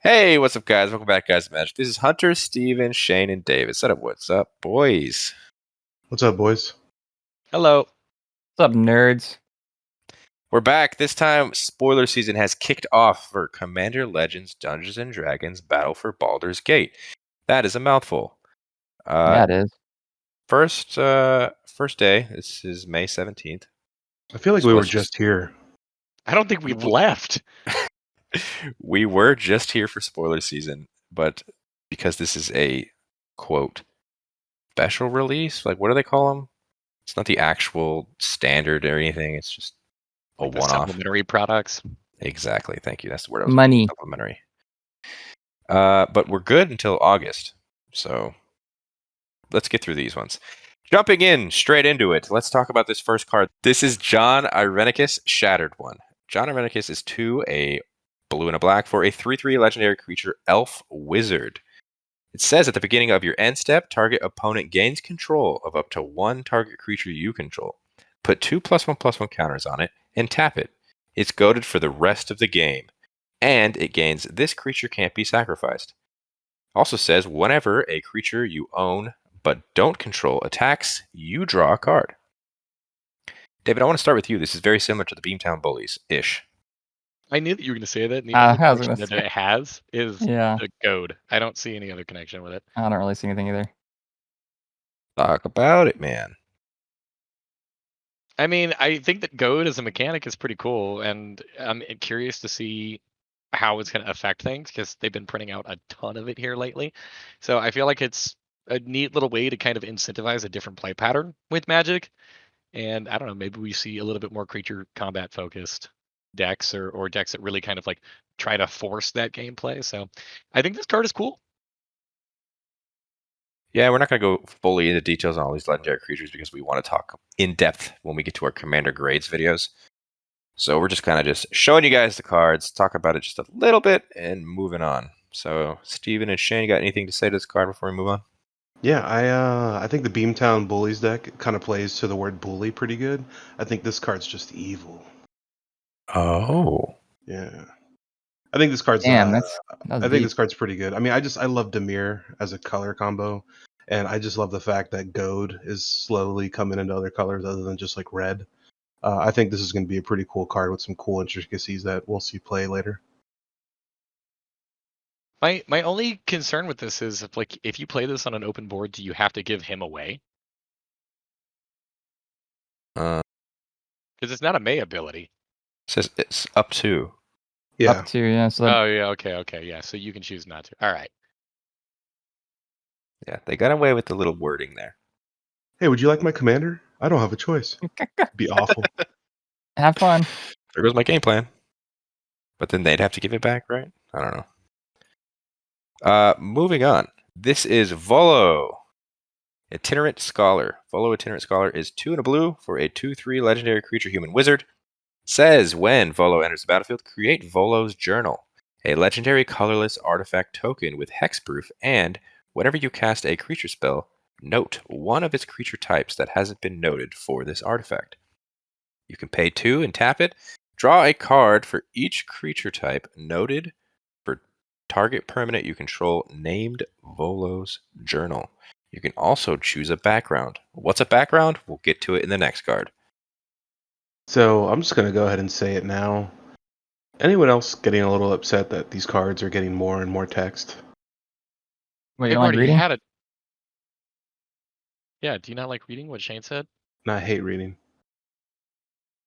Hey, what's up, guys? Welcome back, guys. Magic. This is Hunter, Steven, Shane, and David. Set up. What's up, boys? What's up, boys? Hello. What's up, nerds? We're back. This time, spoiler season has kicked off for Commander Legends Dungeons & Dragons Battle for Baldur's Gate. That is a mouthful. Yeah, it is. First day. This is May 17th. I feel like we were just here. I don't think we've left. We were just here for spoiler season, but because this is a, quote, special release, like what do they call them? It's not the actual standard or anything. It's just a Like the one-off. supplementary products. Exactly. Thank you. That's the word I was Money. supplementary. But we're good until August. So let's get through these ones. Jumping in straight into it. Let's talk about this first card. This is Jon Irenicus, Shattered One. Jon Irenicus is 2, a blue and a black for a 3/3 legendary creature, Elf Wizard. It says at the beginning of your end step, target opponent gains control of up to 1 target creature you control. Put 2 +1/+1 counters on it and tap it. It's goaded for the rest of the game. And it gains this creature can't be sacrificed. Also says whenever a creature you own but don't control attacks, you draw a card. David, I want to start with you. This is very similar to the Beamtown Bullies-ish. I knew that you were going to say that. And the I only was connection gonna that it has is Yeah, the goad. I don't see any other connection with it. I don't really see anything either. Talk about it, man. I mean, I think that goad as a mechanic is pretty cool, and I'm curious to see how it's going to affect things because they've been printing out a ton of it here lately. So I feel like it's a neat little way to kind of incentivize a different play pattern with Magic. And I don't know, maybe we see a little bit more creature combat focused decks or decks that really kind of like try to force that gameplay. So I think this card is cool. Yeah, we're not going to go fully into details on all these legendary creatures because we want to talk in depth when we get to our Commander Grades videos. So we're just kind of just showing you guys the cards, talk about it just a little bit, and moving on. So, Steven and Shane, you got anything to say to this card before we move on? Yeah, I think the Beamtown Bullies deck kind of plays to the word bully pretty good. I think this card's just evil. Oh. Yeah. I think this card's Damn, I think deep. this card's pretty good. I mean, I love Dimir as a color combo, and I just love the fact that Goad is slowly coming into other colors other than just like red. I think this is going to be a pretty cool card with some cool intricacies that we'll see play later. My only concern with this is if you play this on an open board, do you have to give him away? Because it's not a May ability. Says it's up to. Yeah. Up to, yeah. So Oh yeah, okay, yeah. So you can choose not to. All right. Yeah, they got away with the little wording there. Hey, would you like my commander? I don't have a choice. Be awful. have fun. There goes my game plan. But then they'd have to give it back, right? I don't know. Moving on. This is Volo, Itinerant Scholar. Volo Itinerant Scholar is 2 and a blue for a 2/3 legendary creature human wizard. Says when Volo enters the battlefield, create Volo's Journal, a legendary colorless artifact token with hexproof, and whenever you cast a creature spell, note one of its creature types that hasn't been noted for this artifact. You can pay 2 and tap it. Draw a card for each creature type noted for target permanent you control named Volo's Journal. You can also choose a background. What's a background? We'll get to it in the next card. So I'm just going to go ahead and say it now. Anyone else getting a little upset that these cards are getting more and more text? Wait, They've you like already reading? had it. Yeah, do you not like reading what Shane said? No, I hate reading.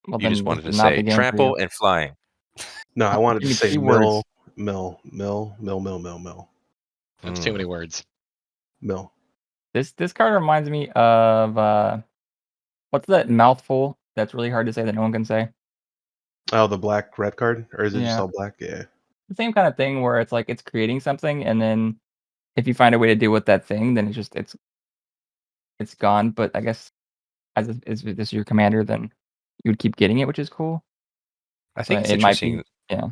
Well, You then just wanted to this is not say the game for trample you. and flying. No, I wanted Give to me say 3 mill. That's too many words. Mill. This card reminds me of what's that mouthful that's really hard to say that no one can say? Oh, the black red card? Or is it just Yeah. all black? Yeah. The same kind of thing where it's like it's creating something, and then if you find a way to deal with that thing, then it's gone. But I guess as if this is your commander, then you would keep getting it, which is cool. I think it's It might interesting. be, yeah.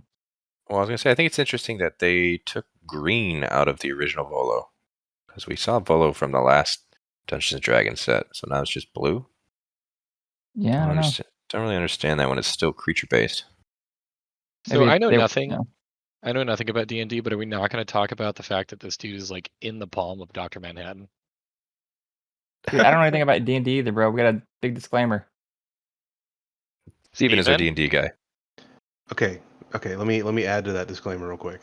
Well, I was going to say, I think it's interesting that they took green out of the original Volo. Because we saw Volo from the last Dungeons & Dragons set, so now it's just blue. Yeah, I don't know. Don't really understand that when it's still creature-based. So Maybe I know they- nothing yeah. I know nothing about D&D, but are we not going to talk about the fact that this dude is like in the palm of Dr. Manhattan? Dude, I don't know anything about D&D either, bro. We got a big disclaimer. Steven is our Steven? D&D guy. Okay, let me add to that disclaimer real quick.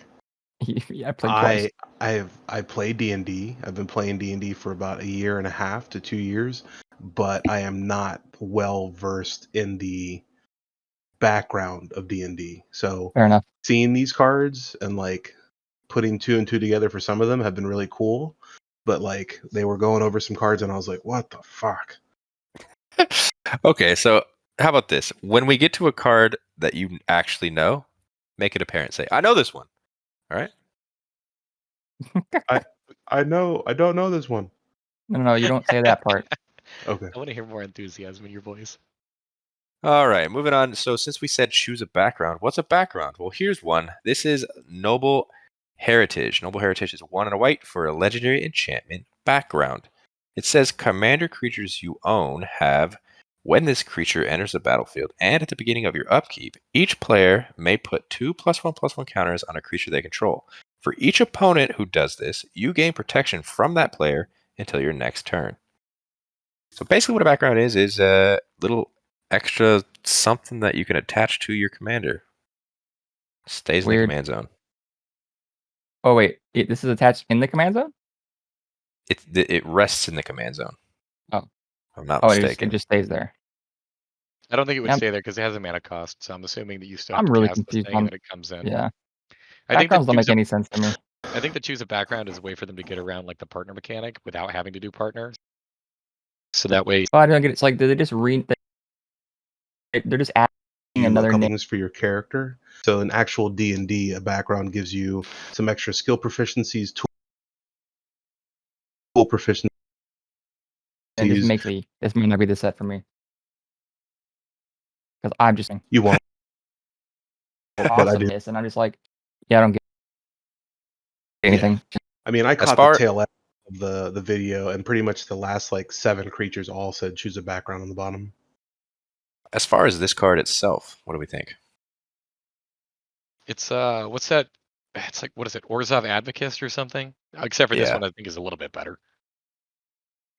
Yeah, I played twice. I play D&D. I've been playing D&D for about 1.5 to 2 years, but I am not well versed in the background of D&D. So Fair enough. seeing these cards and like putting 2 and 2 together for some of them have been really cool, but like they were going over some cards and I was like, what the fuck? Okay, so how about this? When we get to a card that you actually know, make it apparent. Say, I know this one. All right? I don't know this one. No, you don't say that part. Okay. I want to hear more enthusiasm in your voice. All right, moving on. So since we said choose a background, what's a background? Well, here's one. This is Noble Heritage. Noble Heritage is 1 and a white for a legendary enchantment background. It says commander creatures you own have, when this creature enters the battlefield and at the beginning of your upkeep, each player may put 2+1/+1 counters on a creature they control. For each opponent who does this, you gain protection from that player until your next turn. So basically what a background is a little extra something that you can attach to your commander. Stays in the Weird. command zone. Oh wait, this is attached in the command zone? It rests in the command zone. Oh. If I'm not Oh, it mistaken. just stays there. I don't think it would Yeah, stay there because it has a mana cost, so I'm assuming that you still have I'm to really cast this confused thing on. and then it comes in. Yeah, I think that backgrounds don't make any sense to me. I think the choose a background is a way for them to get around like the partner mechanic without having to do partners. So that way, Oh, I don't get it. It's like they just they're just adding You a another couple name. things for your character. So in actual D&D, a background gives you some extra skill proficiencies, tool proficiencies. And just makes me. This may not be the set for me because I'm just You won't, but I do. awesomeness, and I'm just like, yeah, I don't get anything. I mean, I As caught far- the tail end of the video, and pretty much the last like 7 creatures all said choose a background on the bottom. As far as this card itself, what do we think? it's what's that? It's like, what is it, Orzhov Advocist or something? Except for this Yeah. one, I think is a little bit better.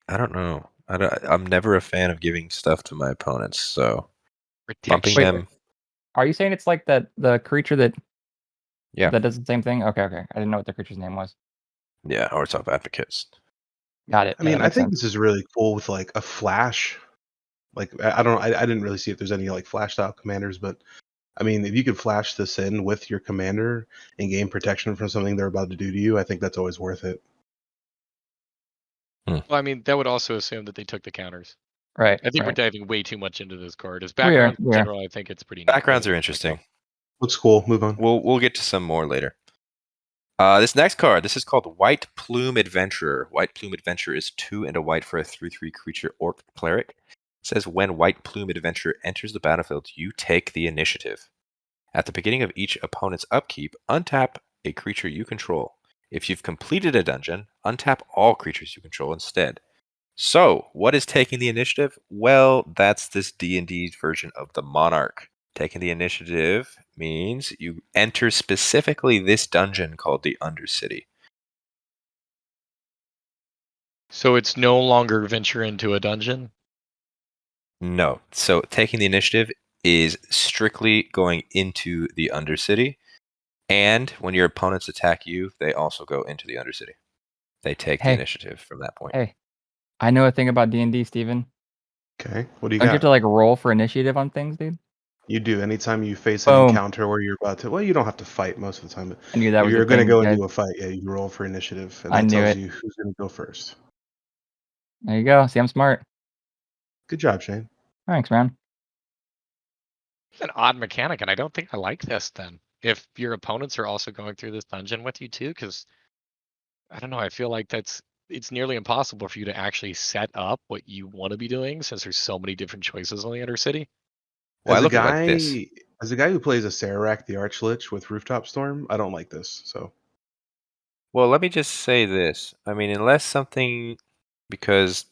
I don't know. I'm never a fan of giving stuff to my opponents, so bumping Protection. them. Are you saying it's like the creature that Yeah. that does the same thing? Okay. I didn't know what the creature's name was. Yeah, or top advocates. Got it. I mean, that I makes think sense. this is really cool with like a flash. Like I didn't really see if there's any like flash style commanders, but I mean, if you could flash this in with your commander and gain protection from something they're about to do to you, I think that's always worth it. Well, I mean, that would also assume that they took the counters. Right. I think we're right. diving way too much into this card. As We are, backgrounds in we are. general, I think it's pretty neat. Backgrounds Really are like interesting. Looks cool. Move on. We'll get to some more later. This next card, this is called White Plume Adventurer. White Plume Adventurer is 2 and a white for a 3/3 creature orc cleric. It says when White Plume Adventurer enters the battlefield, you take the initiative. At the beginning of each opponent's upkeep, untap a creature you control. If you've completed a dungeon, untap all creatures you control instead. So, what is taking the initiative? Well, that's this D&D version of the Monarch. Taking the initiative means you enter specifically this dungeon called the Undercity. So it's no longer venture into a dungeon? No. So taking the initiative is strictly going into the Undercity. And when your opponents attack you, they also go into the Undercity. They take the Hey. initiative from that point. Hey, I know a thing about D&D, Steven. Okay. What do you Don't you got? have to like roll for initiative on things, dude? You do. Anytime you face an Boom. encounter where you're about to, well, you don't have to fight most of the time, but I knew that if was you're the going to thing. go guys. into a fight, yeah, you roll for initiative, and I that knew tells it. you who's going to go first. There you go. See, I'm smart. Good job, Shane. Thanks, man. It's an odd mechanic, and I don't think I like this then. If your opponents are also going through this dungeon with you too, because I don't know, I feel like it's nearly impossible for you to actually set up what you want to be doing since there's so many different choices on the Undercity. Well, I As a look at it guy, like this. as a guy who plays a Sararak the Archlich with Rooftop Storm, I don't like this. So Well, let me just say this. I mean, unless something, because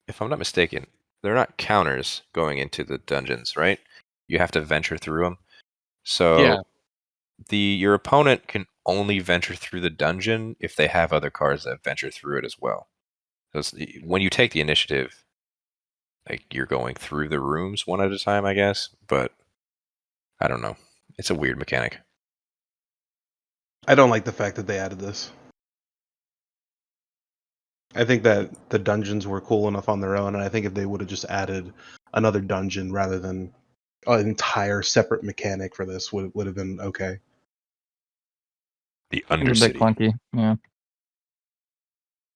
if I'm not mistaken, they're not counters going into the dungeons, right? You have to venture through them. So Yeah. your opponent can only venture through the dungeon if they have other cards that venture through it as well. So when you take the initiative, like you're going through the rooms one at a time, I guess. But I don't know. It's a weird mechanic. I don't like the fact that they added this. I think that the dungeons were cool enough on their own, and I think if they would have just added another dungeon rather than an entire separate mechanic for this, would have been okay. The It's a bit Undercity. clunky. Yeah.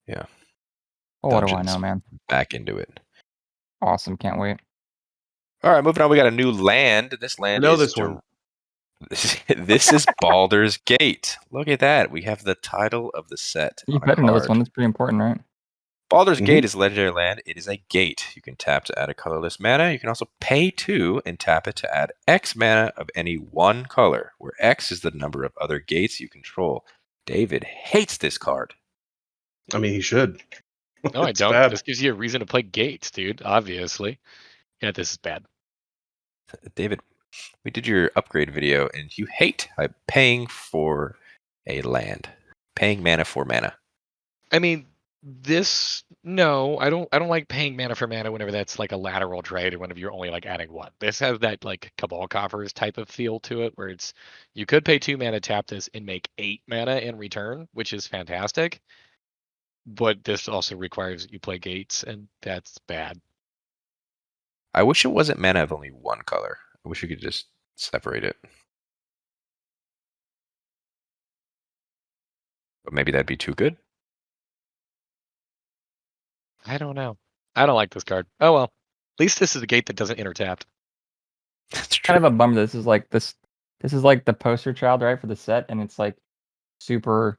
Yeah. Oh, what do I Dungeons. know, man? Back into it. Awesome. Can't wait. All right, moving on. We got a new land. This I land know is this one. This is Baldur's Gate. Look at that. We have the title of the set You on a better know this card. one. It's pretty important, right? Baldur's Mhm. Gate is legendary land. It is a gate. You can tap to add a colorless mana. You can also pay 2 and tap it to add X mana of any one color, where X is the number of other gates you control. David hates this card. I mean, he should. No, I It's don't. bad. This gives you a reason to play Gates, dude. Obviously. Yeah, this is bad. David, we did your upgrade video, and you hate paying for a land, paying mana for mana. I mean, no, I don't like paying mana for mana whenever that's like a lateral trade or whenever you're only like adding one. This has that like Cabal Coffers type of feel to it, where it's you could pay 2 mana, tap this, and make 8 mana in return, which is fantastic. But this also requires that you play Gates, and that's bad. I wish it wasn't mana of only one color. I wish you could just separate it. But maybe that'd be too good. I don't know. I don't like this card. Oh well. At least this is a gate that doesn't enter tapped. That's true. Kind of a bummer. This is like the poster child, right, for the set, and it's like super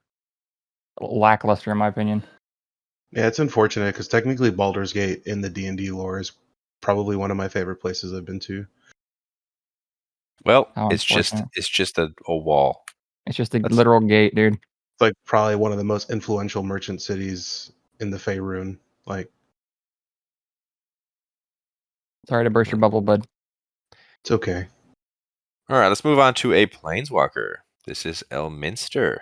lackluster in my opinion. Yeah, it's unfortunate because technically Baldur's Gate in the D&D lore is probably one of my favorite places I've been to. Well, How it's just unfortunate. a wall. It's just a That's- literal gate, dude. It's like probably one of the most influential merchant cities in the Faerun. Like, Sorry to burst your bubble, bud. it's okay. All right, let's move on to a planeswalker. This is Elminster.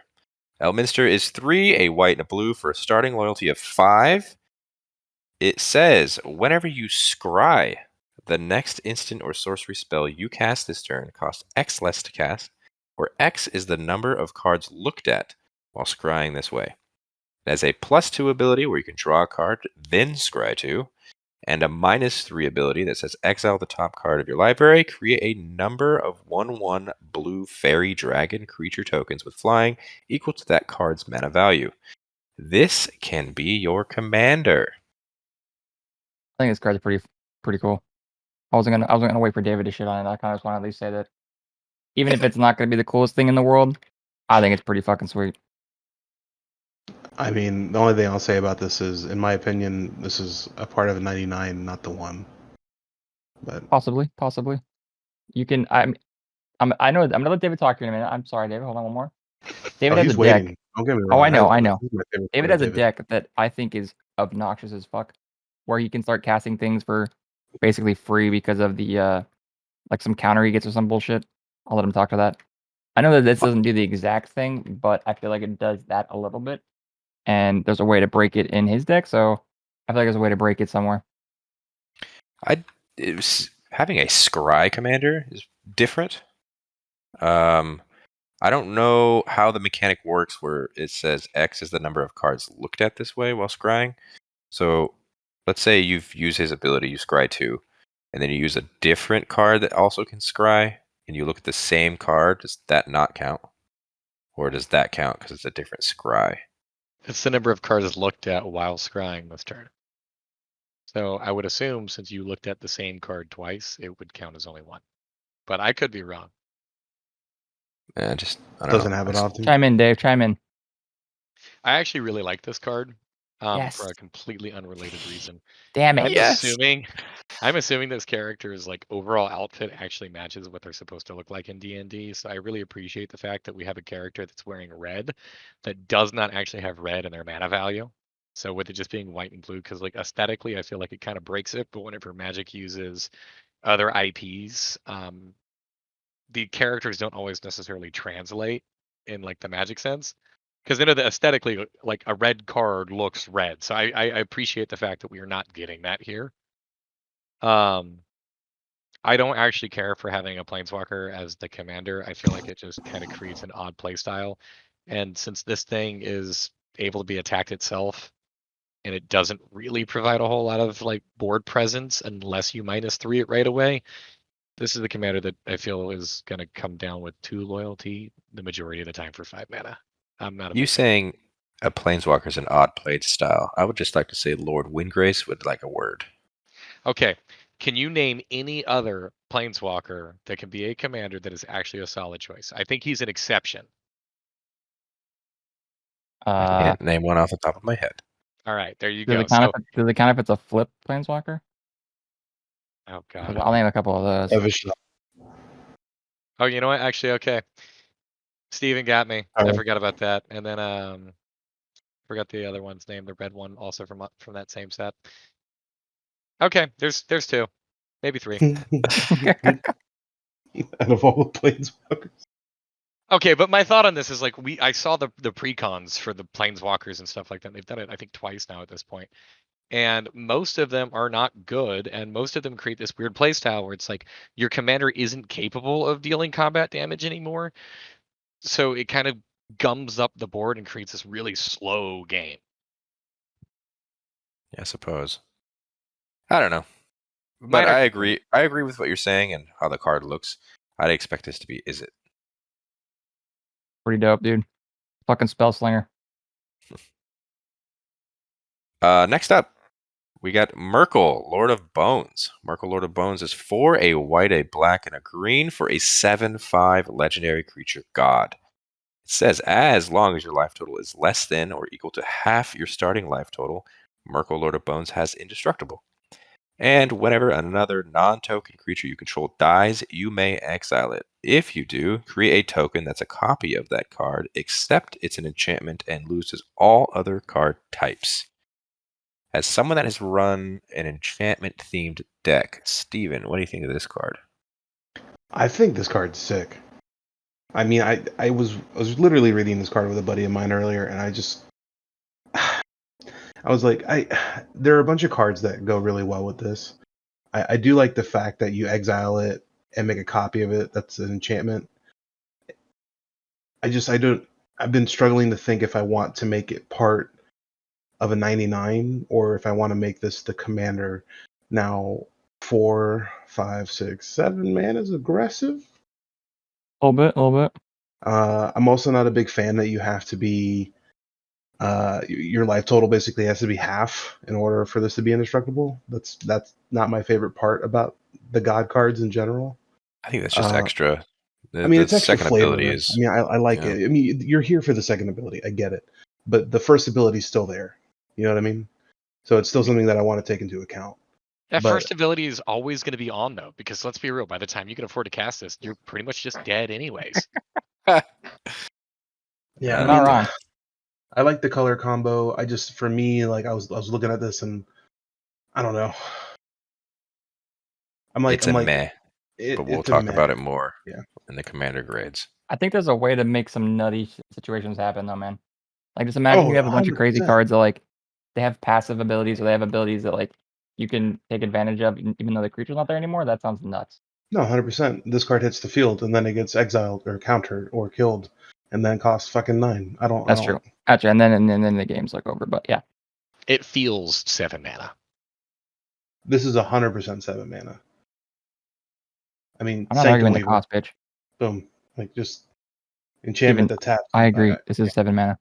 Elminster is 3, a white and a blue for a starting loyalty of 5. It says, whenever you scry, the next instant or sorcery spell you cast this turn costs X less to cast, where X is the number of cards looked at while scrying this way. It has a +2 ability where you can draw a card, then scry 2, and a -3 ability that says exile the top card of your library, create a number of 1/1 blue fairy dragon creature tokens with flying equal to that card's mana value. This can be your commander. I think this card's pretty cool. I wasn't gonna wait for David to shit on it. I kind of just want to at least say that even if it's not gonna be the coolest thing in the world, I think it's pretty fucking sweet. I mean, the only thing I'll say about this is, in my opinion, this is a part of a 99, not the 1. But Possibly. You can. I know. I'm gonna let David talk to you in a minute. I'm sorry, David. Hold on one more. David has he's a waiting. deck. Don't get me Oh, wrong. I know. This is my favorite David part has of a deck that I think is obnoxious as fuck, where he can start casting things for basically free because of the like some counter he gets or some bullshit. I'll let him talk to that. I know that this doesn't do the exact thing, but I feel like it does that a little bit. And there's a way to break it in his deck, so I feel like there's a way to break it somewhere. Having a scry commander is different. I don't know how the mechanic works where it says X is the number of cards looked at this way while scrying. So let's say you've used his ability, you scry 2, and then you use a different card that also can scry, and you look at the same card. Does that not count? Or does that count because it's a different scry? It's the number of cards looked at while scrying this turn. So I would assume since you looked at the same card twice, it would count as only one. But I could be wrong. I don't Doesn't know. happen often. Chime in, Dave. Chime in. I actually really like this card Yes. for a completely unrelated reason. Damn it. I'm assuming this character's like overall outfit actually matches what they're supposed to look like in D&D. So I really appreciate the fact that we have a character that's wearing red that does not actually have red in their mana value. So with it just being white and blue, because like aesthetically, I feel like it kind of breaks it. But whenever Magic uses other IPs, the characters don't always necessarily translate in like the Magic sense. Because I know that aesthetically, like a red card looks red. So I appreciate the fact that we are not getting that here. I don't actually care for having a Planeswalker as the commander. I feel like it just kind of creates an odd play style. And since this thing is able to be attacked itself, and it doesn't really provide a whole lot of like board presence unless you -3 it right away, this is the commander that I feel is going to come down with 2 loyalty the majority of the time for 5 mana. I'm not a You big fan. saying a planeswalker is an odd played style? I would just like to say Lord Windgrace would like a word. Okay. Can you name any other planeswalker that can be a commander that is actually a solid choice? I think he's an exception. I can't name one off the top of my head. All right, there you does go. it count So, if does it count if it's a flip planeswalker? oh 'Cause god. I'll name a couple of those. Evish. Oh, you know what? Actually, okay. Steven got me. I Alright. forgot about that. And then forgot the other one's name, the red one, also from that same set. Okay, there's 2, maybe 3. Out of all the planeswalkers. Okay, but my thought on this is like I saw the precons for the planeswalkers and stuff like that. They've done it I think twice now at this point. And most of them are not good, and most of them create this weird playstyle where it's like your commander isn't capable of dealing combat damage anymore. So it kind of gums up the board and creates this really slow game. Yeah, I suppose. I don't know. But Minor I complaint. agree. I agree with what you're saying and how the card looks. I'd expect this to be Is It. Pretty dope, dude. Fucking spell slinger. Next up, we got Myrkul, Lord of Bones. Myrkul, Lord of Bones is 4, a white, a black, and a green for a 7/5 legendary creature god. It says, as long as your life total is less than or equal to half your starting life total, Myrkul, Lord of Bones has Indestructible. And whenever another non-token creature you control dies, you may exile it. If you do, create a token that's a copy of that card, except it's an enchantment and loses all other card types. As someone that has run an enchantment-themed deck, Steven, what do you think of this card? I think this card's sick. I mean, I was literally reading this card with a buddy of mine earlier, and I just I was like, there are a bunch of cards that go really well with this. I do like the fact that you exile it and make a copy of it. That's an enchantment. I've been struggling to think if I want to make it part of a 99 or if I want to make this the commander. Now, 4, 5, 6, 7 mana is aggressive. A little bit. I'm also not a big fan that you have to be your life total basically has to be half in order for this to be indestructible. That's not my favorite part about the god cards in general. I think that's just extra. I mean, it's extra second flavor. ability is. I mean, I like it. I mean, you're here for the second ability. I get it, but the first ability is still there. You know what I mean? So it's still something that I want to take into account. That But- first ability is always going to be on though, because let's be real, by the time you can afford to cast this, you're pretty much just dead anyways. Yeah, You're I not mean, wrong. I like the color combo. I just, for me, like I was looking at this and I don't know. It's a meh, but we'll talk about it more Yeah. in the commander grades. I think there's a way to make some nutty situations happen, though, man. Like, just imagine you have a bunch of crazy 100%. cards that, like, they have passive abilities or they have abilities that, like, you can take advantage of even though the creature's not there anymore. That sounds nuts. No, 100%. This card hits the field and then it gets exiled or countered or killed, and then costs fucking 9. That's true. Gotcha. And then the game's like over. But yeah, It feels 7 mana. This is 100% 7 mana. I mean, I'm not Sanctum arguing the Weaver, cost, bitch. boom, like just enchantment that taps. I agree. This is 7 mana.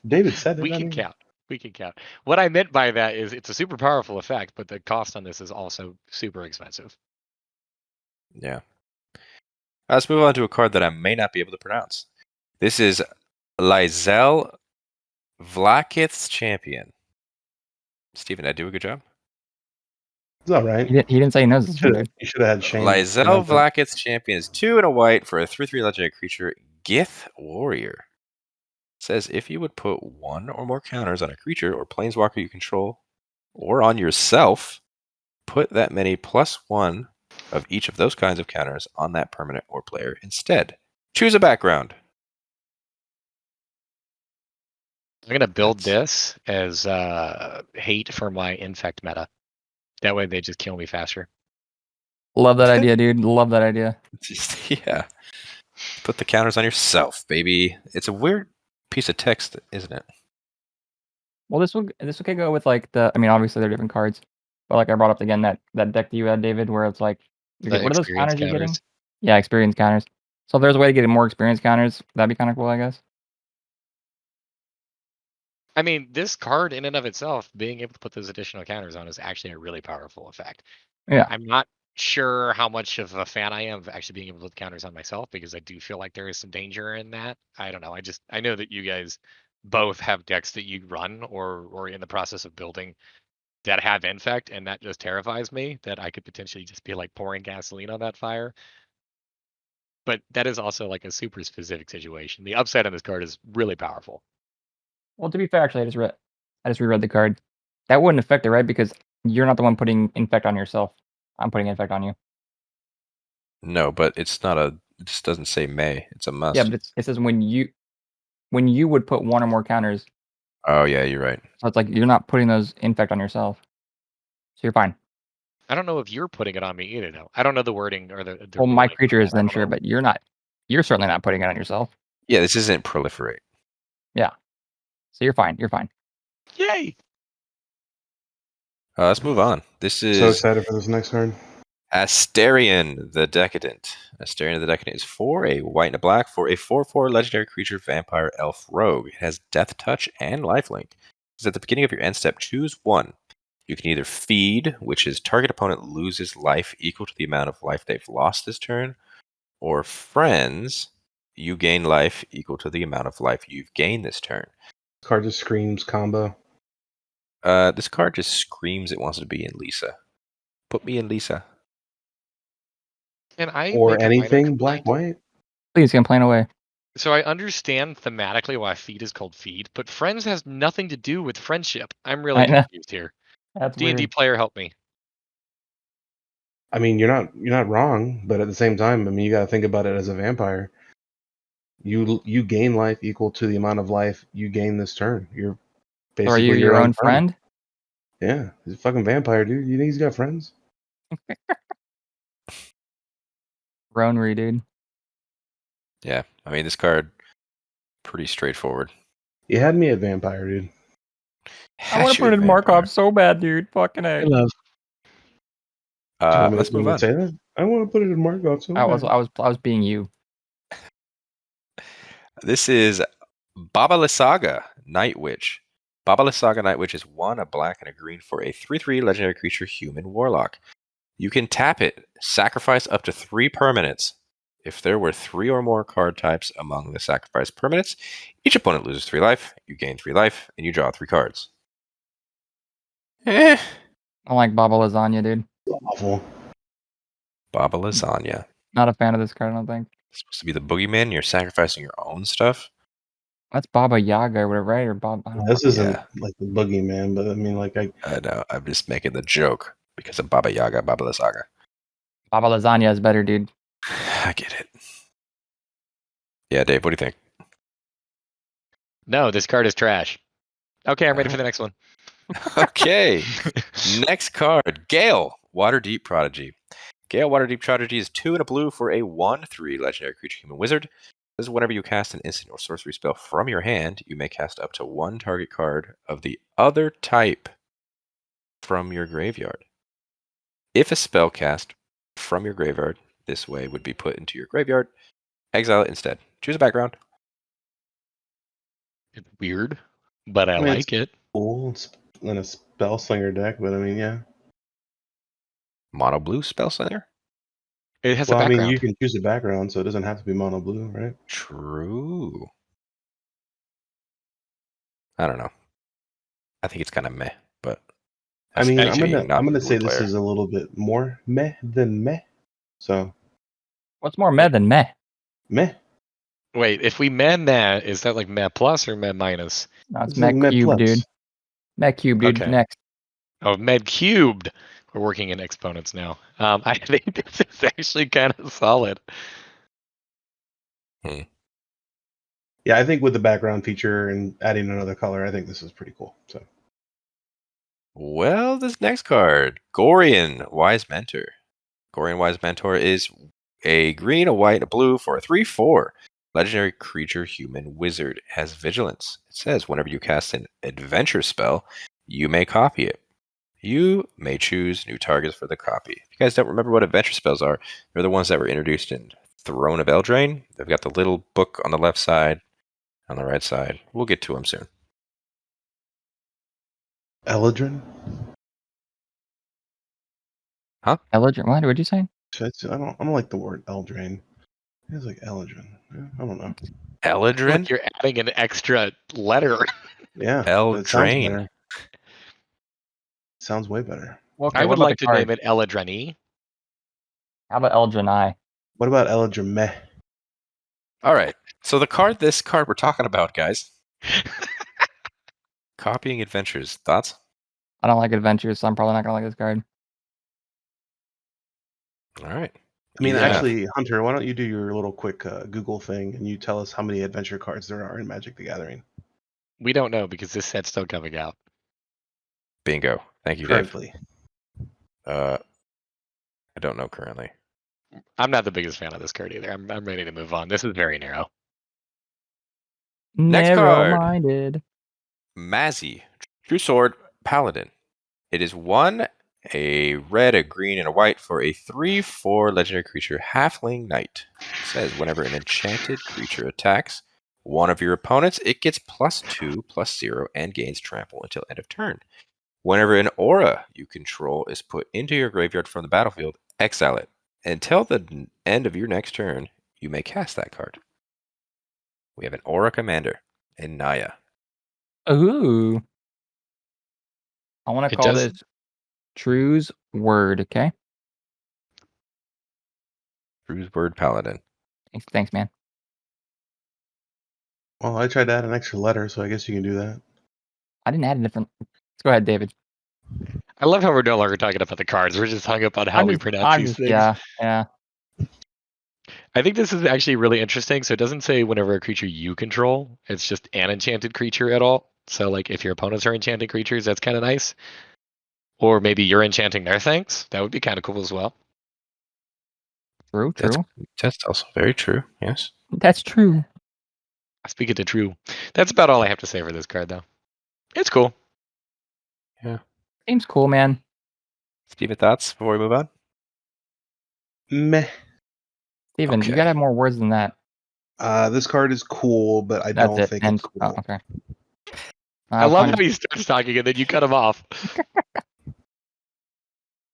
David said it. We can count. We can count. What I meant by that is it's a super powerful effect, but the cost on this is also super expensive. Yeah. Let's move on to a card that I may not be able to pronounce. This is Lae'zel, Vlaakith's Champion. Steven, did I do a good job? It's all right. He didn't say he knows this one, dude. You should have had Shane. Lae'zel, Vlaakith's Champion is 2 and a white for a 3/3 legendary creature, Gith Warrior. It says if you would put 1 or more counters on a creature or planeswalker you control, or on yourself, put that many +1 of each of those kinds of counters on that permanent or player instead. Choose a background. I'm gonna build That's- this as hate for my infect meta. That way they just kill me faster. Love that idea, dude. Love that idea. Just, yeah. Put the counters on yourself, baby. It's a weird piece of text, isn't it? Well, this could go with like the. I mean, obviously they're different cards, but like I brought up again that deck that you had, David, where it's like, The what are those experience counters you're getting? counters. Yeah, experience counters. So if there's a way to get more experience counters, that'd be kind of cool, I guess. I mean, this card in and of itself, being able to put those additional counters on is actually a really powerful effect. Yeah. I'm not sure how much of a fan I am of actually being able to put counters on myself because I do feel like there is some danger in that. I don't know. I know that you guys both have decks that you run or in the process of building that have infect, and that just terrifies me that I could potentially just be like pouring gasoline on that fire. But that is also like a super specific situation. The upside on this card is really powerful. Well, to be fair, actually, I just reread the card. That wouldn't affect it, right? Because you're not the one putting infect on yourself. I'm putting infect on you. No, but it's not a. It just doesn't say may. It's a must. Yeah, but it says when you would put one or more counters. Oh yeah, you're right. So it's like you're not putting those infect on yourself. So you're fine. I don't know if you're putting it on me either, though. I don't know the wording or the Well, my ruling on creature is that. I then don't sure, know. but you're not. You're certainly not putting it on yourself. Yeah, this isn't proliferate. Yeah. So you're fine. You're fine. Yay! Let's move on. This So is excited for this next card. Astarion the Decadent. Astarion the Decadent is 4, a white and a black, for a 4/4 legendary creature, vampire, elf, rogue. It has Death Touch and Lifelink. It's at the beginning of your end step. Choose one. You can either feed, which is target opponent loses life equal to the amount of life they've lost this turn, or friends, you gain life equal to the amount of life you've gained this turn. Card just screams combo. This card just screams it wants to be in Lisa. Put me in Lisa. Can I Or make a minor anything black complaint? white. Please complain away. So I understand thematically why feed is called feed, but friends has nothing to do with friendship. I'm really I know. confused here. That's D&D weird. player, help me. I mean, you're not wrong, but at the same time, I mean, you got to think about it as a vampire. You gain life equal to the amount of life you gain this turn. You're So basically are you your own friend. friend? Yeah, he's a fucking vampire, dude. You think he's got friends? Ronery, dude. Yeah, I mean, this card, pretty straightforward. You had me at vampire, dude. I want to put it in Markov so bad, dude. Fucking A. love. Let's move on. Say that? I want to put it in Markov so I bad. was being you. This is Baba Lysaga, Night Witch. Baba Lysaga Night Witch is 1, a black and a green, for a 3/3 legendary creature, human warlock. You can tap it, sacrifice up to 3 permanents. If there were 3 or more card types among the sacrificed permanents, each opponent loses 3 life, you gain 3 life, and you draw 3 cards. I don't like Baba Lasagna, dude. Awful. Baba Lasagna. Not a fan of this card, I don't think. It's supposed to be the boogeyman, you're sacrificing your own stuff? That's Baba Yaga or whatever, right? Or Bob. I don't know. This isn't Yeah. like the boogeyman, but I mean, like I know, I'm just making the joke because of Baba Yaga, Baba Lysaga. Baba Lasagna is better, dude. I get it. Yeah, Dave, what do you think? No, this card is trash. Okay, I'm ready for the next one. Okay. Next card, Gale, Waterdeep Prodigy. Gale, Waterdeep Prodigy is 2 and a blue for a 1/3 legendary creature, human wizard. This is whenever you cast an instant or sorcery spell from your hand, you may cast up to 1 target card of the other type from your graveyard. If a spell cast from your graveyard this way would be put into your graveyard, exile it instead. Choose a background. It's weird, but I mean, like it. cool. It's in a spell slinger deck, but I mean, yeah. Mono blue spell slinger? It has Well, a I background. mean, you can choose a background, so it doesn't have to be mono blue, right? True. I don't know. I think it's kind of meh, but I mean, actually I'm not gonna a say blue this player. is a little bit more meh than meh. So What's more meh than meh? meh. Wait, if we meh, is that like meh plus or meh minus? No, it's This is meh cube, plus. dude. Meh cube, dude. Okay. Next. Oh, med cubed. We're working in exponents now. I think this is actually kind of solid. Yeah, I think with the background feature and adding another color, I think this is pretty cool. So Well, this next card, Gorion, Wise Mentor. Gorion Wise Mentor is a green, a white, a blue for a 3/4 legendary creature, human wizard. It has vigilance. It says whenever you cast an adventure spell, you may copy it. You may choose new targets for the copy. If you guys don't remember what adventure spells are, they're the ones that were introduced in Throne of Eldraine. They've got the little book on the left side, on the right side. We'll get to them soon. Eladrin? Elegant. What? What'd you say? I don't like the word Eldraine. It's like Eladrin. Yeah, I don't know. Eladrin? Like you're adding an extra letter. Yeah, but it sounds Eldraine. better. Sounds way better. Okay, I what would about like the to card? name it Eladreni. How about Eldrani? What about Eladrin Meh? All right. So this card we're talking about, guys. Copying adventures. Thoughts? I don't like adventures, so I'm probably not gonna like this card. All right. I mean, Yeah. actually, Hunter, why don't you do your little quick Google thing and you tell us how many adventure cards there are in Magic the Gathering We don't know because this set's still coming out. Bingo. Thank you, currently? Dave. I don't know currently. I'm not the biggest fan of this card either. I'm ready to move on. This is very narrow. Next card. Narrow-minded. Mazzy. Truesword Paladin. It is a red, a green, and a white for a 3/4 legendary creature, Halfling Knight. It says whenever an enchanted creature attacks one of your opponents, it gets +2/+0 and gains trample until end of turn. Whenever an aura you control is put into your graveyard from the battlefield, exile it. Until the end of your next turn, you may cast that card. We have an Aura Commander in Naya. Ooh. I want to It call does- this Truesword. Okay. Truesword Paladin. Thanks, man. Well, I tried to add an extra letter, so I guess you can do that. I didn't add a different. Let's go ahead, David. I love how we're no longer talking about the cards. We're just hung up on how we pronounce these things. Yeah. I think this is actually really interesting. So it doesn't say whenever a creature you control. It's just an enchanted creature at all. So like if your opponents are enchanted creatures, that's kind of nice. Or maybe you're enchanting their things. That would be kind of cool as well. True. That's also very true. Yes. That's true. Speaking to true. That's about all I have to say for this card, though. It's cool. Seems cool, man. Steven, thoughts before we move on? Meh. Steven, Okay. you gotta have more words than that. This card is cool, but I That's don't it. think And it's cool. oh, okay. I love fine. how he starts talking and then you cut him off.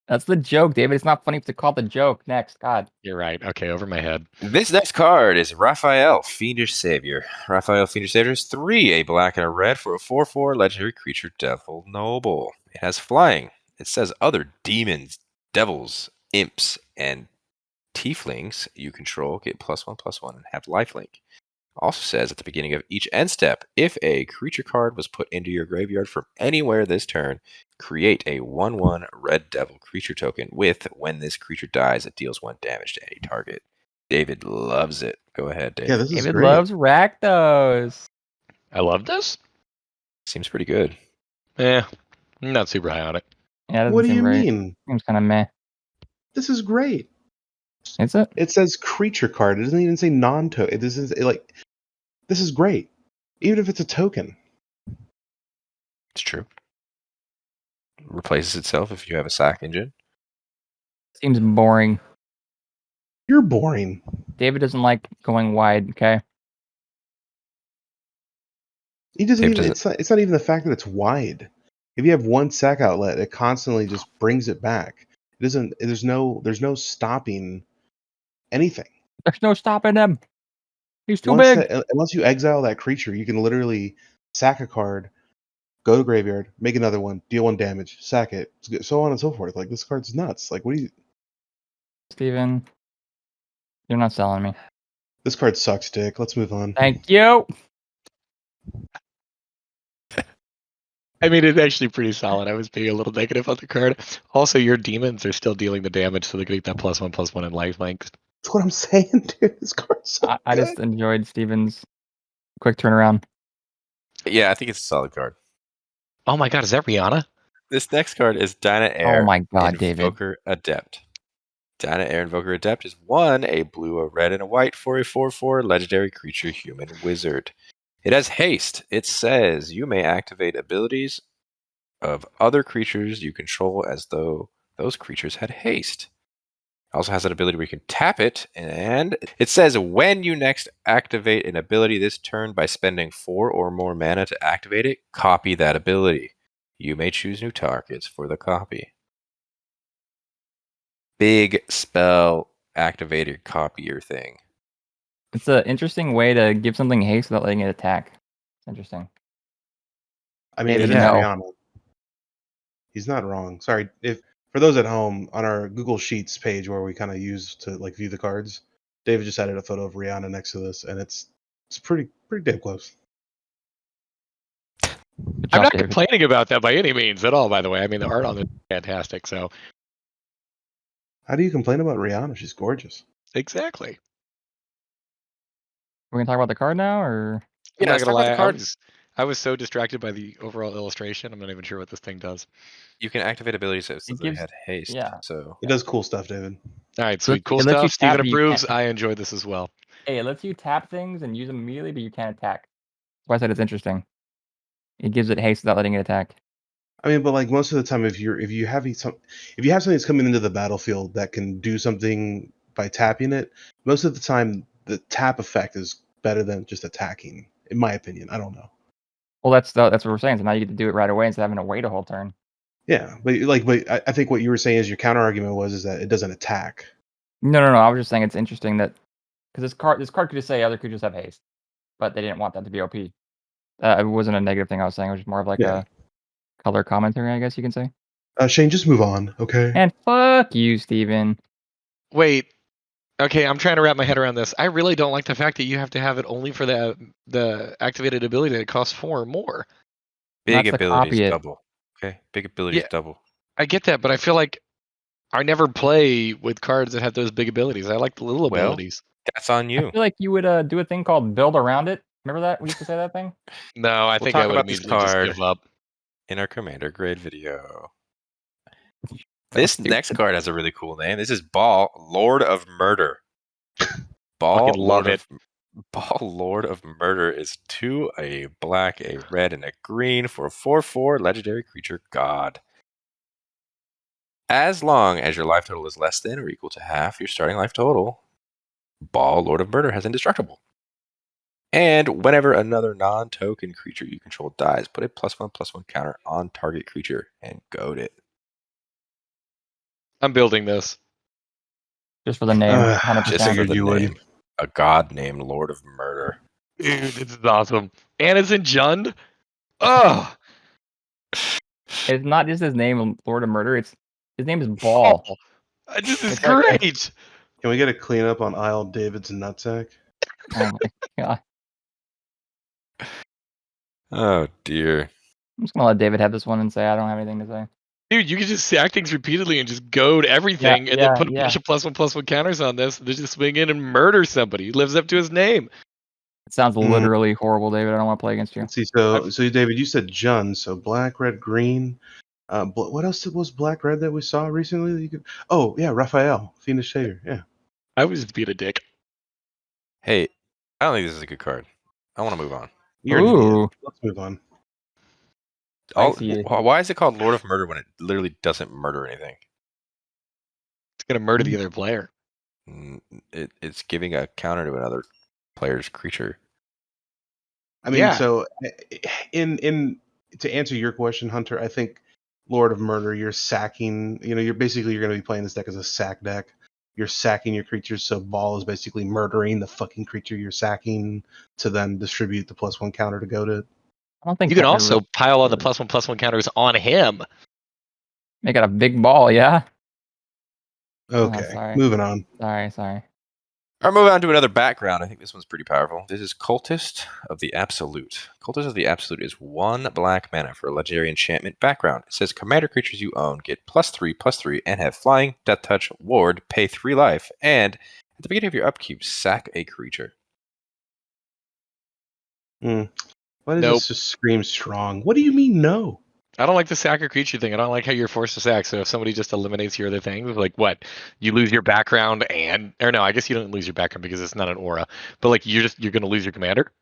That's the joke, David. It's not funny to call the joke next. God. You're right. Okay, over my head. This next card is Raphael, Fiendish Savior. Raphael, Fiendish Savior is 3, a black and a red for a 4/4 legendary creature, Devil Noble. It has flying. It says other demons, devils, imps, and tieflings you control get +1/+1 and have lifelink. Also says at the beginning of each end step, if a creature card was put into your graveyard from anywhere this turn, create a 1/1 red devil creature token with when this creature dies, it deals 1 damage to any target. David loves it. Go ahead, David. Yeah, this is David great. loves Rakdos. I love this. Seems pretty good. I'm not super high on it. Yeah, it doesn't What do seem you right. mean? Seems kind of meh. This is great. Is it? It says creature card. It doesn't even say non-token. It doesn't like. This is great, even if it's a token. It's true. Replaces itself if you have a sack engine. Seems boring. You're boring. David doesn't like going wide. Okay. He doesn't Dave even. doesn't- It's not even the fact that it's wide. If you have one sack outlet, it constantly just brings it back. It doesn't. There's no stopping anything. There's no stopping him. He's too Once big. unless you exile that creature, you can literally sack a card, go to graveyard, make another one, deal 1 damage, sack it, so on and so forth. Like this card's nuts. Like what do you? Steven, you're not selling me. This card sucks, Dick. Let's move on. Thank you. I mean, it's actually pretty solid. I was being a little negative on the card. Also, your demons are still dealing the damage, so they're getting that +1/+1 in lifelink. That's what I'm saying, dude. This card's so I good. just enjoyed Steven's quick turnaround. Yeah, I think it's a solid card. Oh my god, is that Rihanna? This next card is Dynaheir. Oh my god, David. Invoker Adept. Dynaheir Invoker Adept is 1, a blue, a red, and a white for a 4/4 legendary creature human wizard. It has haste. It says you may activate abilities of other creatures you control as though those creatures had haste. It also has an ability where you can tap it, and it says when you next activate an ability this turn by spending 4 or more mana to activate it, copy that ability. You may choose new targets for the copy. Big spell activated copier thing. It's an interesting way to give something haste without letting it attack. It's interesting. I mean, David, it is no. Rihanna. He's not wrong. Sorry, if for those at home on our Google Sheets page where we kind of use to like view the cards, David just added a photo of Rihanna next to this, and it's pretty damn close. Good I'm job, not David. complaining about that by any means at all, by the way. I mean, the art on this is fantastic, so. How do you complain about Rihanna? She's gorgeous. Exactly. We're gonna talk about the card now, or I'm Yeah, not let's gonna talk about lie, the card. I was so distracted by the overall illustration, I'm not even sure what this thing does. You can activate abilities as though they gives- had haste. yeah. So It does cool stuff, David. Alright, sweet. Cool it lets you stuff. Steven tap, but you approves. can't- I enjoyed this as well. Hey, it lets you tap things and use them immediately, but you can't attack. That's why I said it's interesting. It gives it haste without letting it attack. I mean, but like most of the time, if you have something that's coming into the battlefield that can do something by tapping it, most of the time the tap effect is better than just attacking. In my opinion, I don't know. Well, that's what we're saying. So now you get to do it right away instead of having to wait a whole turn. Yeah, but I think what you were saying is your counter argument was that it doesn't attack. No. I was just saying it's interesting that because this card could just say other creatures have haste, but they didn't want that to be OP. It wasn't a negative thing I was saying. It was just more of like Yeah. a color commentary, I guess you can say. Shane, just move on, okay? And fuck you, Steven. Wait. Okay, I'm trying to wrap my head around this. I really don't like the fact that you have to have it only for the activated ability that costs 4 or more. big That's to abilities copy it. double. Okay, big abilities Yeah. double. I get that, but I feel like I never play with cards that have those big abilities. I like the little Well, abilities. That's on I you. feel like you would do a thing called build around it. Remember that? We used to say that thing? No, I We'll think talk I would about this immediately just card. give up. In our Commander Grade video. That was This stupid. next card has a really cool name. This is Bhaal, Lord of Murder. Bhaal, Fucking love it. Bhaal, Lord of Murder is 2, a black, a red, and a green for a 4/4 legendary creature god. As long as your life total is less than or equal to half your starting life total, Bhaal, Lord of Murder has indestructible. And whenever another non-token creature you control dies, put a +1/+1 counter on target creature and goad it. I'm building this. Just for the name, 100%. Just for figured the you would. name. A god named Lord of Murder. Dude, this is awesome. And it's in Jund? Oh! It's not just his name, Lord of Murder. His name is Bhaal. This is It's like- great! Can we get a cleanup on Isle David's nutsack? Oh my god. Oh dear. I'm just gonna let David have this one and say I don't have anything to say. Dude, you can just sack things repeatedly and just goad everything and then put a bunch of +1/+1 counters on this. They just swing in and murder somebody. He lives up to his name. It sounds literally horrible, David. I don't want to play against you. Let's see. So David, you said Jund. So black, red, green. What else was black, red that we saw recently? That you could. Oh yeah, Raphael, Fiendish Savior. Yeah. I was just being a dick. Hey, I don't think this is a good card. I want to move on. You're an Ooh. idiot. Let's move on. Spicy. Why is it called Lord of Murder when it literally doesn't murder anything? It's gonna murder the other player. It's giving a counter to another player's creature. I mean, Yeah. so in to answer your question, Hunter, I think Lord of Murder, you're sacking. You're going to be playing this deck as a sack deck. You're sacking your creatures, so Bhaal is basically murdering the fucking creature you're sacking to then distribute the +1 counter to go to. I don't think You can that would also really pile on the +1/+1 counters on him. make it a big ball, yeah? Okay, sorry. moving on. Sorry. All All right, move on to another background. I think this one's pretty powerful. This is Cultist of the Absolute. Cultist of the Absolute is 1 black mana for a legendary enchantment background. It says commander creatures you own get +3/+3 and have flying, death touch, ward, pay 3 life, and at the beginning of your upkeep, sack a creature. Why does Nope. this just scream strong? What do you mean no? I don't like the sack or creature thing. I don't like how you're forced to sack. So if somebody just eliminates your other things, like what? You lose your background or no, I guess you don't lose your background because it's not an aura. But like you're gonna lose your commander?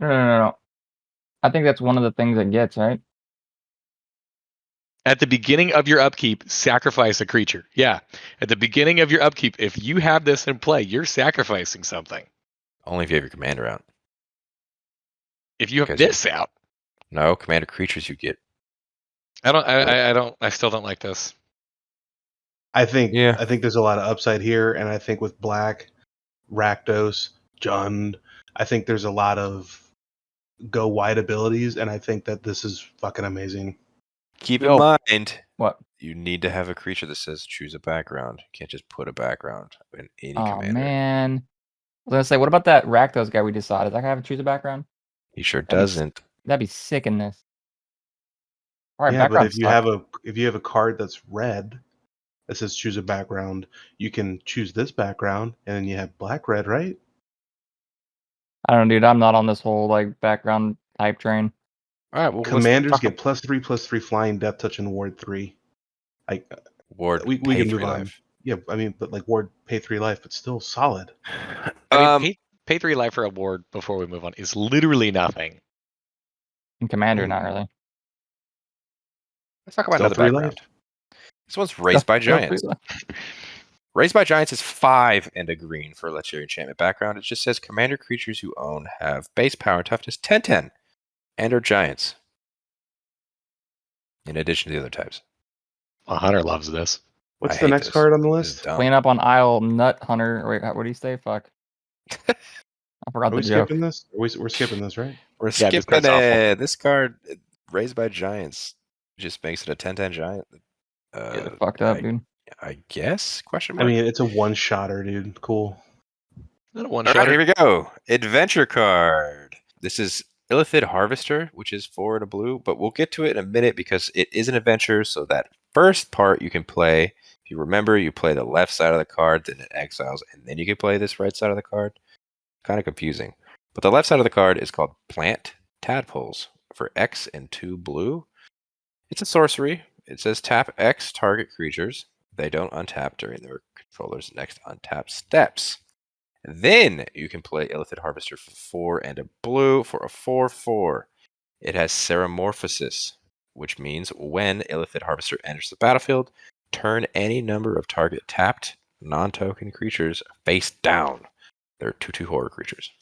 No. I think that's one of the things it gets, right? At the beginning of your upkeep, sacrifice a creature. Yeah. At the beginning of your upkeep, if you have this in play, you're sacrificing something. Only if you have your commander out. If you have Because this out. No, commander creatures you get. I still don't like this. I think Yeah. there's a lot of upside here, and I think with Black, Rakdos, Jund, I think there's a lot of go wide abilities, and I think that this is fucking amazing. Keep Yo. in mind, What? you need to have a creature that says choose a background. You can't just put a background in any Oh commander. man. I was gonna say, what about that Rakdos guy we just saw? Does that guy have to choose a background? He sure That'd be s- doesn't. That'd be sick in this. All right, Yeah, but background if you have a card that's red that says choose a background, you can choose this background, and then you have black red, right? I don't know, dude. I'm not on this whole like background type train. All right, well, Commanders get +3/+3 flying, death touch, and ward 3. ward. We pay can move 3 on. life. Yeah, I mean, but like ward pay 3 life, but still solid. I mean, pay 3 life for a ward before we move on is literally nothing. In Commander, not really. Let's talk about Still another 3 background. life. This one's Raised by Still Giants. 3 life. Raised by Giants is 5 and a green for a legendary enchantment background. It just says commander creatures you own have base power and toughness 10/10 and are giants. In addition to the other types. Hunter loves this. What's I the hate next this. card on the This is list? dumb. Clean up on Isle Nut Hunter. Wait, what do you say? Fuck. I forgot Are we the joke. skipping this? We're skipping this, right? We're Yeah, this skipping card's awful. it. This card, Raised by Giants, just makes it a 10/10 giant. Get it fucked up, dude. I guess? Question I mark. mean, it's a one-shotter, dude. Cool. Not a All right, one-shotter. here we go. Adventure card. This is Illithid Harvester, which is 4 and a blue, but we'll get to it in a minute because it is an adventure. So that first part you can play. If you remember, you play the left side of the card, then it exiles, and then you can play this right side of the card. Kind of confusing. But the left side of the card is called Plant Tadpoles for X and 2 blue. It's a sorcery. It says tap X target creatures. They don't untap during their controller's next untap steps. Then you can play Illithid Harvester for 4 and a blue for a 4/4. It has Ceramorphosis, which means when Illithid Harvester enters the battlefield, turn any number of target tapped non-token creatures face down. They're 2/2 horror creatures.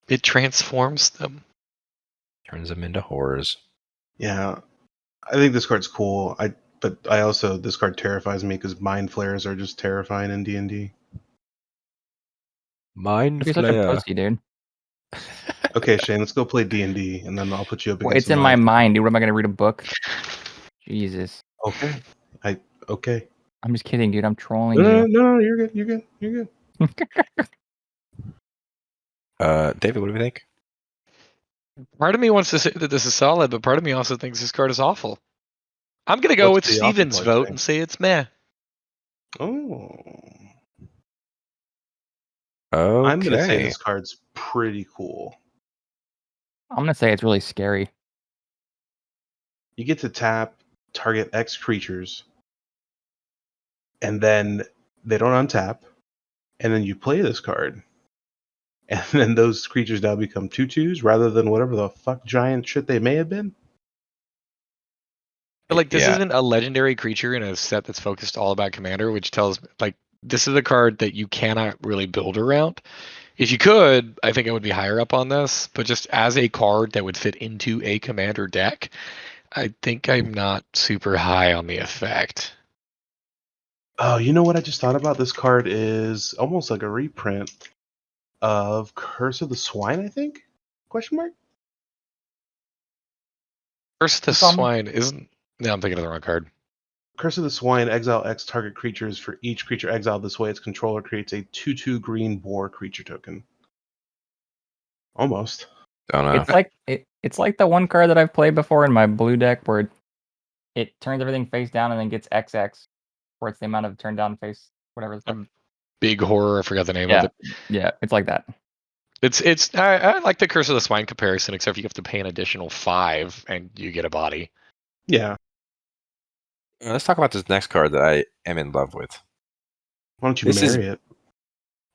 It transforms them. Turns them into horrors. Yeah, I think this card's cool. But I also this card terrifies me because mind flares are just terrifying in D&D. Mind You're such a pussy, dude. Okay, Shane, let's go play D&D, and then I'll put you up against. Well, it's in my mind, dude. What am I gonna read a book? Jesus. Okay. Okay. I'm just kidding, dude. I'm trolling No, you. no, you're good. You're good. You're good. David, what do we think? Part of me wants to say that this is solid, but part of me also thinks this card is awful. I'm going to go What's with the awful Steven's part vote thing? and say it's meh. Oh. Okay. I'm gonna say this card's pretty cool. I'm gonna say it's really scary. You get to tap target X creatures, and then they don't untap, and then you play this card, and then those creatures now become 2/2s rather than whatever the fuck giant shit they may have been. But like, this Yeah. isn't a legendary creature in a set that's focused all about Commander, which tells like this is a card that you cannot really build around. If you could, I think I would be higher up on this. But just as a card that would fit into a Commander deck, I think I'm not super high on the effect. Oh, you know what I just thought about? This card is almost like a reprint of Curse of the Swine, I think? Question mark? Curse the What's on- Swine isn't. No, I'm thinking of the wrong card. Curse of the Swine, exile X target creatures. For each creature exiled this way, its controller creates a 2/2 green boar creature token. Almost. Don't know. It's like the one card that I've played before in my blue deck where it turns everything face down and then gets XX, where it's the amount of turn down face, whatever. Big horror. I forgot the name Yeah, of it. yeah, it's like that. I like the Curse of the Swine comparison, except you have to pay an additional 5 and you get a body. Yeah. Let's talk about this next card that I am in love with. Why don't you This is- marry it?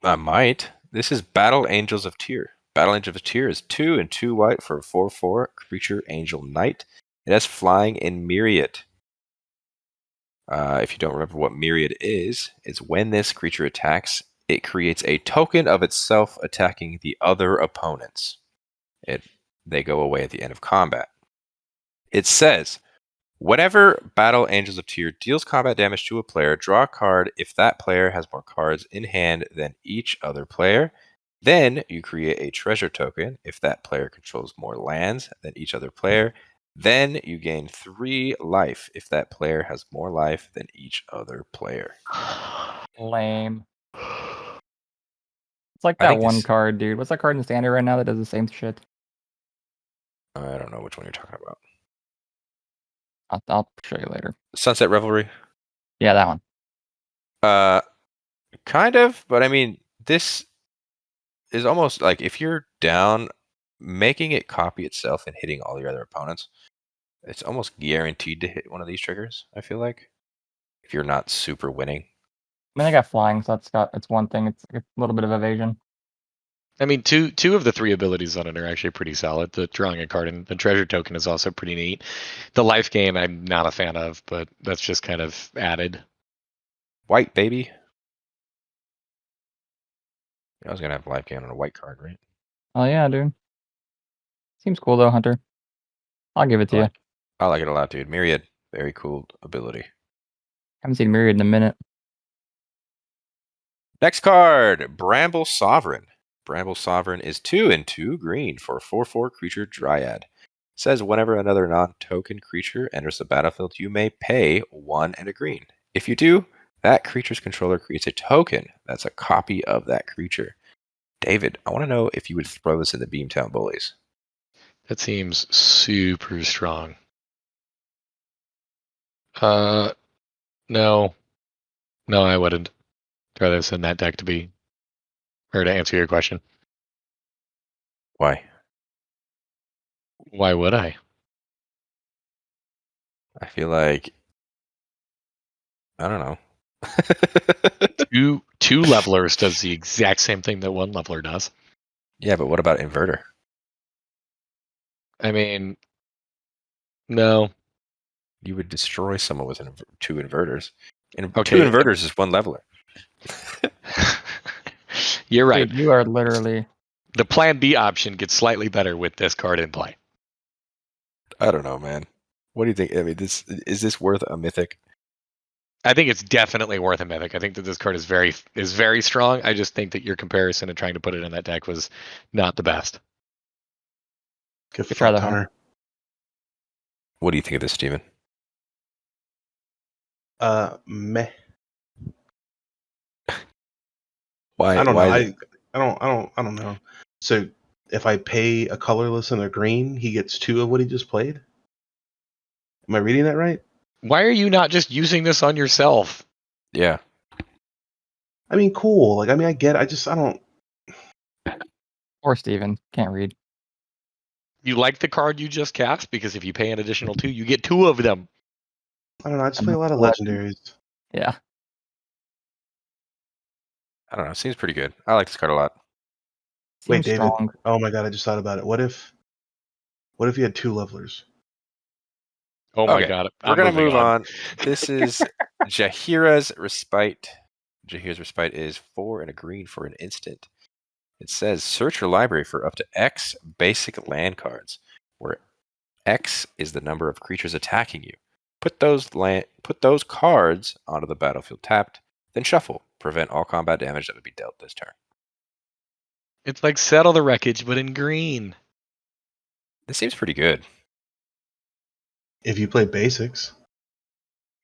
I might. This is Battle Angels of Tyr. Battle Angels of Tyr is 2 and 2 white for a 4/4 creature angel knight. It has flying in Myriad. If you don't remember what Myriad is, it's when this creature attacks, it creates a token of itself attacking the other opponents. They go away at the end of combat. It says, whenever Battle Angels of Tyr deals combat damage to a player, draw a card if that player has more cards in hand than each other player. Then you create a treasure token if that player controls more lands than each other player. Then you gain 3 life if that player has more life than each other player. Lame. It's like I that think one this- card, dude. What's that card in standard right now that does the same shit? I don't know which one you're talking about. I'll show you later. Sunset Revelry? Yeah, that one. Kind of, but I mean, this is almost like if you're down, making it copy itself and hitting all your other opponents, it's almost guaranteed to hit one of these triggers, I feel like. If you're not super winning. I mean, they got flying, so it's one thing. It's a little bit of evasion. I mean, two of the 3 abilities on it are actually pretty solid. The drawing a card and the treasure token is also pretty neat. The life gain I'm not a fan of, but that's just kind of added. White, baby. I was going to have life gain on a white card, right? Oh yeah, dude. Seems cool though, Hunter. I'll give it to you. I like it a lot, dude. Myriad, very cool ability. Haven't seen Myriad in a minute. Next card, Bramble Sovereign. Bramble Sovereign is 2 and 2 green for a 4/4 creature dryad. Says whenever another non-token creature enters the battlefield, you may pay 1 and a green. If you do, that creature's controller creates a token that's a copy of that creature. David, I want to know if you would throw this in the Beamtown Bullies. That seems super strong. No. No, I wouldn't. I'd rather send that deck to answer your question. Why? Why would I? I feel like I don't know. Two levelers does the exact same thing that one leveler does. Yeah, but what about Inverter? I mean, no. You would destroy someone with 2 inverters. Okay. 2 inverters is 1 leveler. You're right. Dude, you are literally. The plan B option gets slightly better with this card in play. I don't know, man. What do you think? I mean, is this worth a mythic? I think it's definitely worth a mythic. I think that this card is very strong. I just think that your comparison and trying to put it in that deck was not the best. Get Good try, fucked, though, huh? Hunter. What do you think of this, Steven? Meh. Why? I don't why know. is it- I don't know. So if I pay a colorless and a green, he gets 2 of what he just played. Am I reading that right? Why are you not just using this on yourself? Yeah. I mean, cool. Like, I mean, I get it. I don't. Or Steven. Can't read. You like the card you just cast because if you pay an additional 2, you get 2 of them. I don't know. I just I'm play a lot of not- legendaries. Yeah. I don't know. It seems pretty good. I like this card a lot. Wait, Seems David. strong. Oh my god, I just thought about it. What if you had 2 levelers? Oh my Okay, god. We're I'm gonna moving move on. This is Jaheira's Respite. Jaheira's Respite is 4 and a green for an instant. It says search your library for up to X basic land cards, where X is the number of creatures attacking you. Put those cards onto the battlefield tapped, then shuffle. Prevent all combat damage that would be dealt this turn. It's like Settle the Wreckage, but in green. This seems pretty good. If you play basics,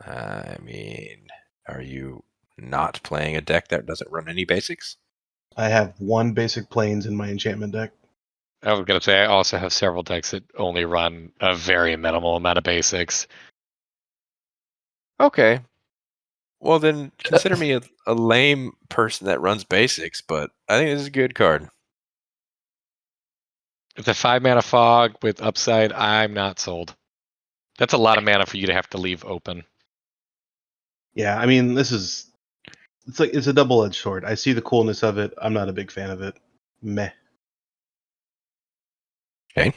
I mean, are you not playing a deck that doesn't run any basics? I have one basic planes in my enchantment deck. I was gonna say I also have several decks that only run a very minimal amount of basics. Okay. Well, then consider me a lame person that runs basics, but I think this is a good card. It's a 5-mana fog with upside. I'm not sold. That's a lot of mana for you to have to leave open. Yeah, I mean, it's a double-edged sword. I see the coolness of it. I'm not a big fan of it. Meh. Okay.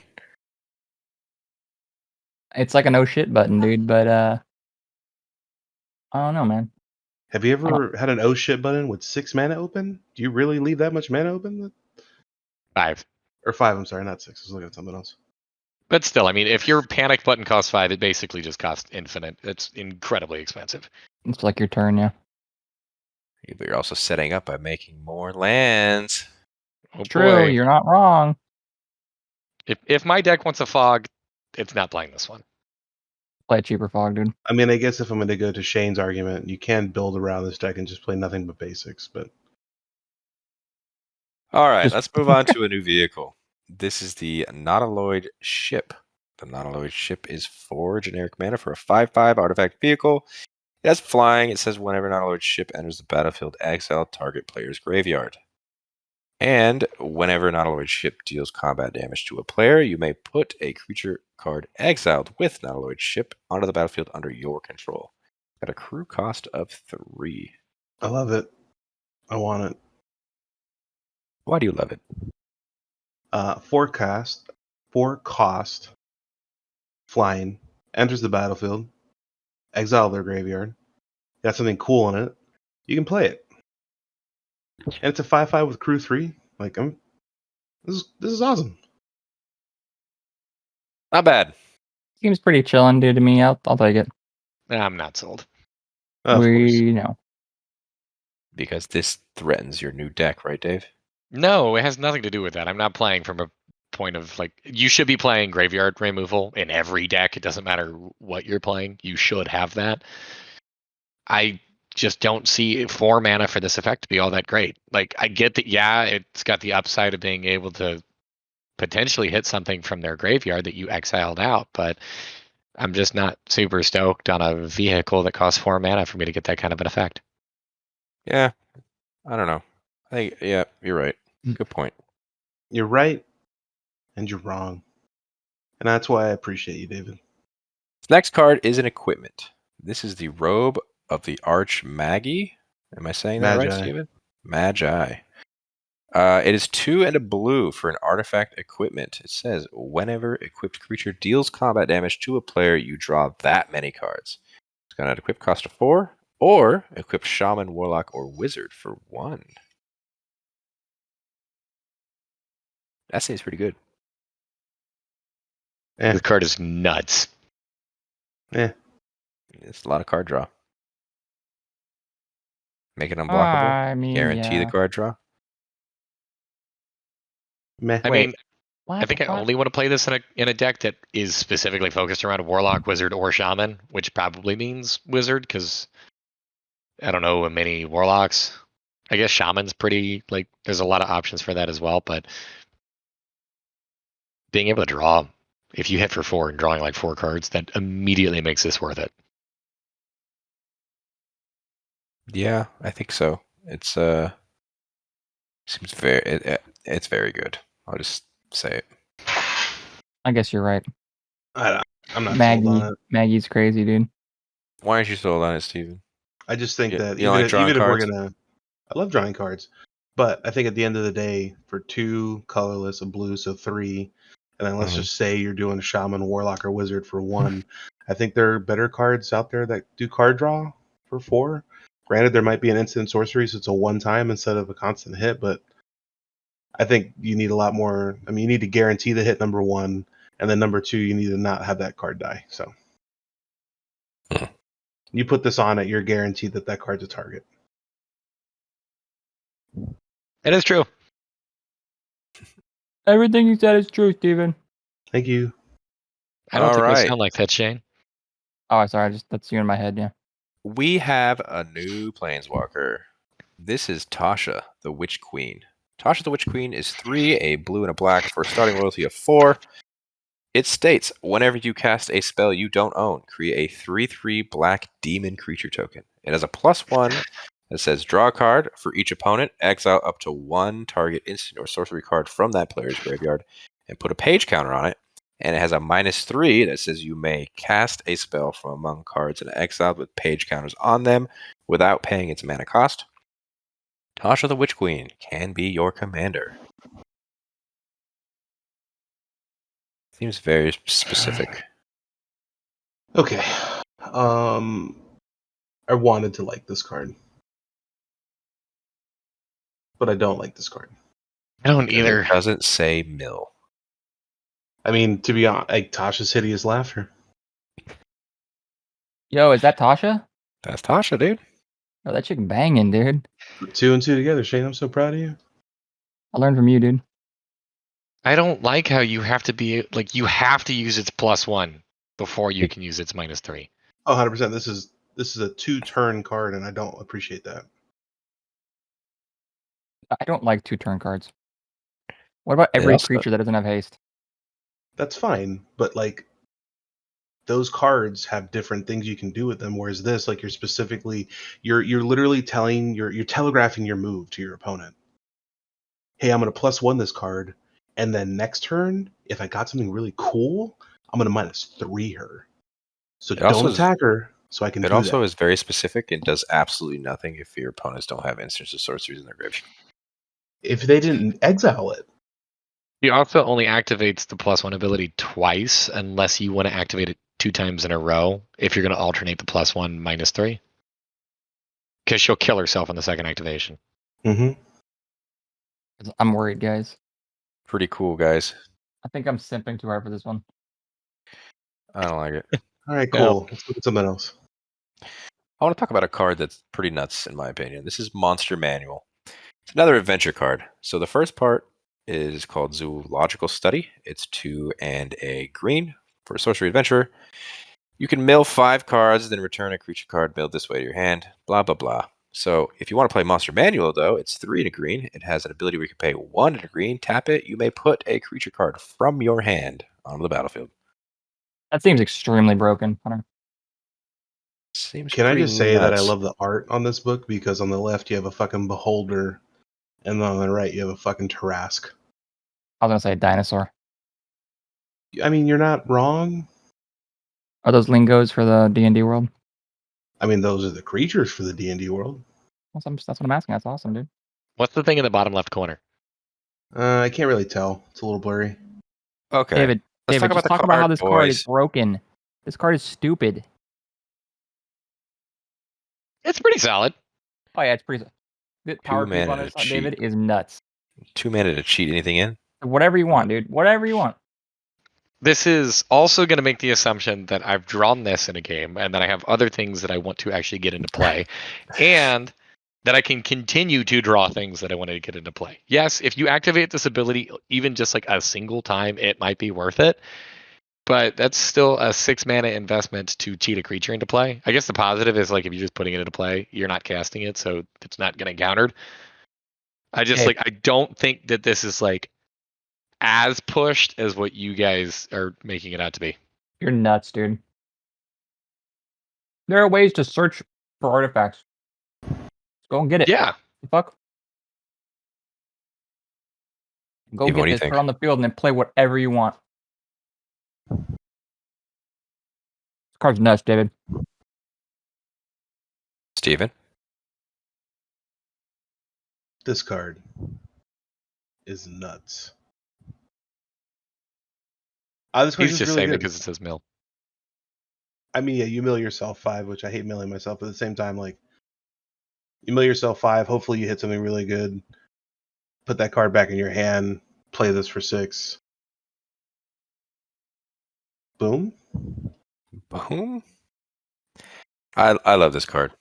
It's like a no shit button, dude. But I don't know, man. Have you ever had an oh shit button with 6 mana open? Do you really leave that much mana open? 5. Or 5, I'm sorry, not 6. I was looking at something else. But still, I mean, if your panic button costs 5, it basically just costs infinite. It's incredibly expensive. It's like your turn, yeah. But you're also setting up by making more lands. Oh True, boy. you're not wrong. If my deck wants a fog, it's not playing this one. Play a cheaper fog, dude. I mean, I guess if I'm going to go to Shane's argument, you can build around this deck and just play nothing but basics, but All right, Just- let's move on to a new vehicle. This is the Nautiloid Ship. The Nautiloid Ship is 4 generic mana for a 5/5 artifact vehicle. It has flying. It says whenever Nautiloid Ship enters the battlefield, exile target player's graveyard. And whenever Nautiloid Ship deals combat damage to a player, you may put a creature card exiled with Nautiloid Ship onto the battlefield under your control. Got a crew cost of 3. I love it. I want it. Why do you love it? 4 cost, flying, enters the battlefield, exile their graveyard. Got something cool in it. You can play it. And it's a 5/5 with crew 3. Like, this is awesome. Not bad. Seems pretty chillin', dude, to me. I'll take it. I'm not sold. Of course. We know. Because this threatens your new deck, right, Dave? No, it has nothing to do with that. I'm not playing from a point of like you should be playing graveyard removal in every deck. It doesn't matter what you're playing. You should have that. I just don't see 4 mana for this effect to be all that great. Like I get that, yeah, it's got the upside of being able to potentially hit something from their graveyard that you exiled out, but I'm just not super stoked on a vehicle that costs 4 mana for me to get that kind of an effect. Yeah. I don't know. Yeah, you're right. Good point. You're right, and you're wrong. And that's why I appreciate you, David. Next card is an equipment. This is the Robe of the Arch Magi. Am I saying that right, Magi. Steven? Magi. It is 2 and a blue for an artifact equipment. It says, whenever equipped creature deals combat damage to a player, you draw that many cards. It's got an equip cost of 4, or equip Shaman, Warlock, or Wizard for 1. That seems pretty good. The card is nuts. It's a lot of card draw. Make it unblockable. I mean, Guarantee yeah. the card draw. Meh. I Wait, mean, what? I think I only want to play this in a deck that is specifically focused around Warlock, Wizard, or Shaman, which probably means Wizard, because I don't know many Warlocks. I guess Shaman's pretty, like, there's a lot of options for that as well, but being able to draw, if you hit for 4 and drawing like 4 cards, that immediately makes this worth it. Yeah, I think so. It's seems it's very good. I'll just say it. I guess you're right. I'm not sold on it. Maggie's crazy, dude. Why aren't you sold on it, Steven? I just think You- that you don't like drawing even if we're cards? gonna, I love drawing cards, but I think at the end of the day, for 2 colorless, a blue, so 3, and then let's Mhm. just say you're doing a Shaman, Warlock, or Wizard for 1. I think there are better cards out there that do card draw for 4. Granted, there might be an instant sorcery, so it's a one-time instead of a constant hit, but I think you need a lot more. I mean, you need to guarantee the hit, number 1, and then number 2, you need to not have that card die. So you put this on it, you're guaranteed that that card's a target. It is true. Everything you said is true, Steven. Thank you. I don't think All those right. sound like that, Shane. Oh, sorry. That's you in my head, yeah. We have a new planeswalker. This is Tasha, the Witch Queen. Tasha the Witch Queen is 3, a blue and a black for a starting royalty of 4. It states, whenever you cast a spell you don't own, create a 3/3 black demon creature token. It has a +1 that says draw a card for each opponent, exile up to 1 target instant or sorcery card from that player's graveyard, and put a page counter on it. And it has a -3 that says you may cast a spell from among cards in exile with page counters on them without paying its mana cost. Tasha the Witch Queen can be your commander. Seems very specific. Okay. I wanted to like this card, but I don't like this card. I don't Because either. it doesn't say mill. I mean, to be honest, like Tasha's hideous laughter. Yo, is that Tasha? That's Tasha, dude. Oh, that chick banging, dude. Put 2 and 2 together, Shane. I'm so proud of you. I learned from you, dude. I don't like how you have to be like you have to use its +1 before you can use its -3. Oh, 100%. This is a 2-turn card, and I don't appreciate that. I don't like 2-turn cards. What about every creature that doesn't have haste? That's fine, but like those cards have different things you can do with them. Whereas this, like you're literally telling you're telegraphing your move to your opponent. Hey, I'm gonna +1 this card, and then next turn, if I got something really cool, I'm gonna -3 her. So don't attack her, so I can It do also that. is very specific and does absolutely nothing if your opponents don't have instants or sorceries in their graveyard. If they didn't exile it. He also only activates the +1 ability twice unless you want to activate it 2 times in a row if you're going to alternate the +1 -3. Because she'll kill herself on the second activation. Mm-hmm. I'm worried, guys. Pretty cool, guys. I think I'm simping too hard for this one. I don't like it. All right, cool. Let's look at something else. I want to talk about a card that's pretty nuts, in my opinion. This is Monster Manual. It's another adventure card. So the first part is called Zoological Study. It's 2 and a green for a sorcery adventurer. You can mill 5 cards, then return a creature card milled this way to your hand. Blah, blah, blah. So if you want to play Monster Manual, though, it's 3 and a green. It has an ability where you can pay 1 and a green, tap it. You may put a creature card from your hand onto the battlefield. That seems extremely broken, Hunter. Seems Can I pretty just say that I nuts. love the art on this book because on the left you have a fucking beholder, and on the right you have a fucking Tarask. I was gonna say dinosaur. I mean, you're not wrong. Are those lingos for the D&D world? I mean, those are the creatures for the D&D world. That's what I'm asking. That's awesome, dude. What's the thing in the bottom left corner? I can't really tell. It's a little blurry. Okay. David, Let's talk just about the talk about how card, this card is boys. broken. This card is stupid. It's pretty solid. Oh yeah, it's pretty. The power creep mana on to this, cheat. David, is nuts. 2 mana to cheat anything in? Whatever you want, dude. Whatever you want. This is also going to make the assumption that I've drawn this in a game and that I have other things that I want to actually get into play and that I can continue to draw things that I want to get into play. Yes, if you activate this ability even just like a single time, it might be worth it. But that's still a 6 mana investment to cheat a creature into play. I guess the positive is like if you're just putting it into play, you're not casting it, so it's not getting countered. I just Hey. I don't think that this is like as pushed as what you guys are making it out to be. You're nuts, dude. There are ways to search for artifacts. Go and get it. Yeah. The fuck. Go Steve, what get do you this, think? put it on the field, and then play whatever you want. This card's nuts, David. Steven? This card is nuts. This card He's is just really saying good. because it says mill. I mean, yeah, you mill yourself 5, which I hate milling myself. But at the same time, like, you mill yourself 5. Hopefully, you hit something really good. Put that card back in your hand. Play this for 6. Boom. Boom? I love this card.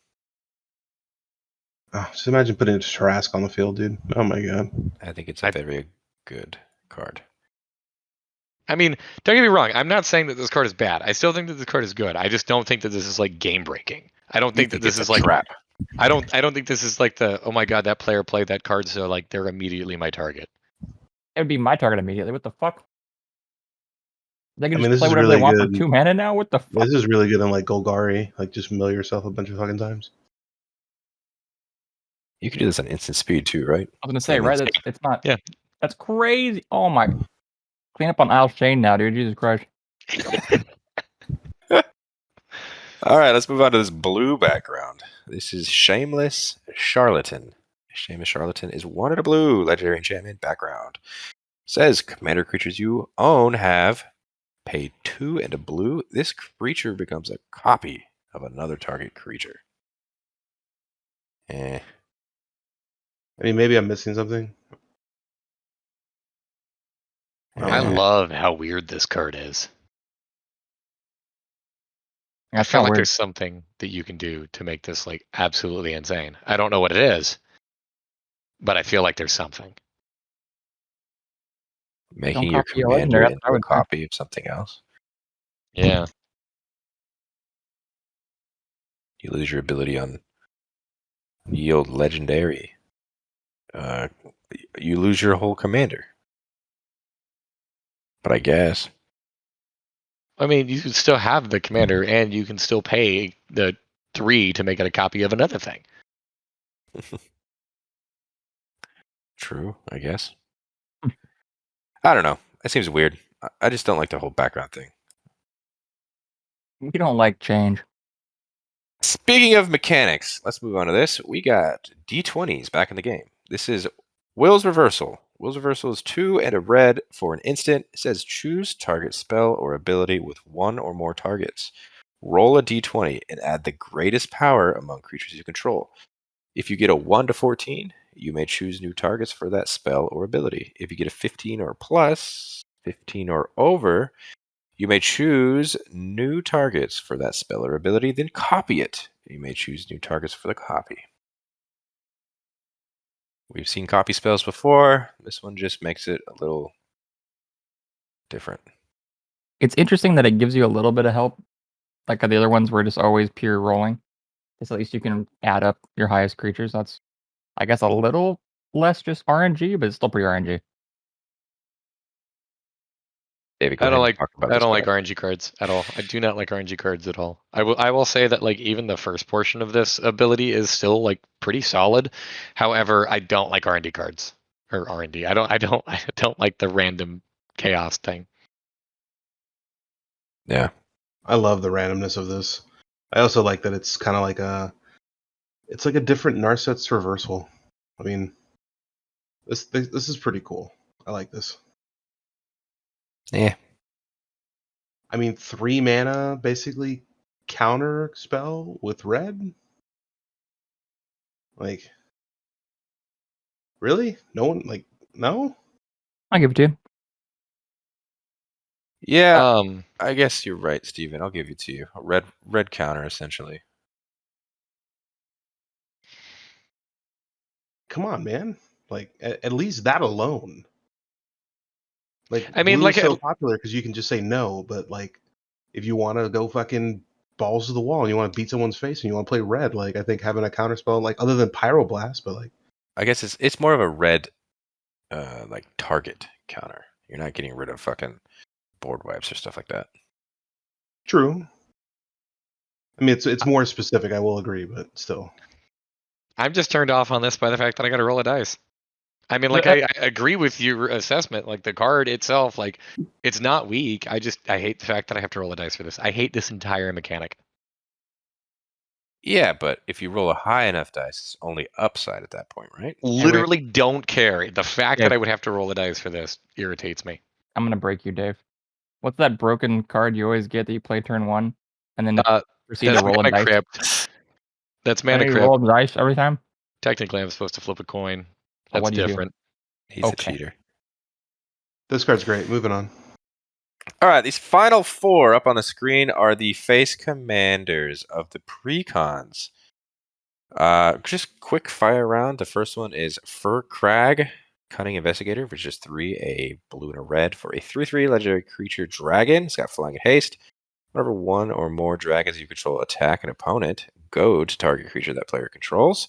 Oh, just imagine putting a Tarask on the field, dude. Oh my god. I think it's a very good card. I mean, don't get me wrong. I'm not saying that this card is bad. I still think that this card is good. I just don't think that this is like game breaking. I don't think that this is like trap. I don't think this is like the oh my god, that player played that card, so like they're immediately my target. It would be my target immediately. What the fuck? They can I mean, just this play is whatever they really want for good. 2 mana now? What the fuck? This is really good in like Golgari. Like just mill yourself a bunch of fucking times. You can do this on instant speed too, right? I was gonna So say, that right? means- It's not. Yeah. That's crazy. Oh my. Clean up on Isle Shane now, dude. Jesus Christ. All right, let's move on to this blue background. This is Shameless Charlatan. Shameless Charlatan is 1 and a blue legendary enchantment background. Says commander creatures you own have pay 2 and a blue. This creature becomes a copy of another target creature. I mean, maybe I'm missing something. I Eh. love how weird this card is. I That's feel kind like of weird. there's something that you can do to make this like absolutely insane. I don't know what it is, but I feel like there's something. Making Don't your copy a commander legendary, that's into what I a would say. copy of something else. Yeah. You lose your ability on yield legendary. You lose your whole commander. But I guess. I mean, you can still have the commander, and you can still pay the 3 to make it a copy of another thing. True, I guess. I don't know. It seems weird. I just don't like the whole background thing. You don't like change. Speaking of mechanics, let's move on to this. We got D20s back in the game. This is Will's Reversal. Will's Reversal is 2 and a red for an instant. It says choose target spell or ability with 1 or more targets. Roll a D20 and add the greatest power among creatures you control. If you get a 1 to 14, you may choose new targets for that spell or ability. If you get a 15 or plus, 15 or over, you may choose new targets for that spell or ability, then copy it. You may choose new targets for the copy. We've seen copy spells before. This one just makes it a little different. It's interesting that it gives you a little bit of help. Like the other ones were just always pure rolling. Because at least you can add up your highest creatures. That's, I guess, a little less just RNG, but it's still pretty RNG. David, go I ahead don't and like talk about I this don't like card. RNG cards at all. I do not like RNG cards at all. I will say that like even the first portion of this ability is still like pretty solid. However, I don't like RNG cards or RND. I don't like the random chaos thing. Yeah. I love the randomness of this. I also like that it's kind of like it's like a different Narset's reversal. I mean, this is pretty cool. I like this. Yeah. I mean, 3 mana basically counter spell with red. Like, really? No one no. I'll give it to you. Yeah. I guess you're right, Steven. I'll give it to you. A red counter, essentially. Come on, man. Like, at least that alone. Like, I mean, blue like is so popular because you can just say no, but like, if you want to go fucking balls to the wall and you want to beat someone's face and you want to play red, like I think having a counter spell, like other than Pyroblast, but like, I guess it's more of a red like target counter. You're not getting rid of fucking board wipes or stuff like that. true. I mean, it's more specific. I will agree, but still. I'm just turned off on this by the fact that I got to roll a dice. I mean, like I agree with your assessment. Like the card itself, like it's not weak. I hate the fact that I have to roll a dice for this. I hate this entire mechanic. Yeah, but if you roll a high enough dice, it's only upside at that point, right? Literally don't care. The fact Yeah. that I would have to roll a dice for this irritates me. I'm going to break you, Dave. What's that broken card you always get that you play turn 1 and then proceed to That's roll a Mana dice? Crypt. That's And Mana you Crypt. roll a dice every time? Technically, I'm supposed to flip a coin. Oh, That's what do you do? different. He's a Okay. cheater. This card's great. Moving on. All right, these final 4 up on the screen are the face commanders of the precons. Just quick fire round. The first one is Fur Crag, Cunning Investigator, which is 3, a blue and a red for a 3/3 legendary creature dragon. It's got flying and haste. Whenever 1 or more dragons you control attack an opponent, goad target creature that player controls.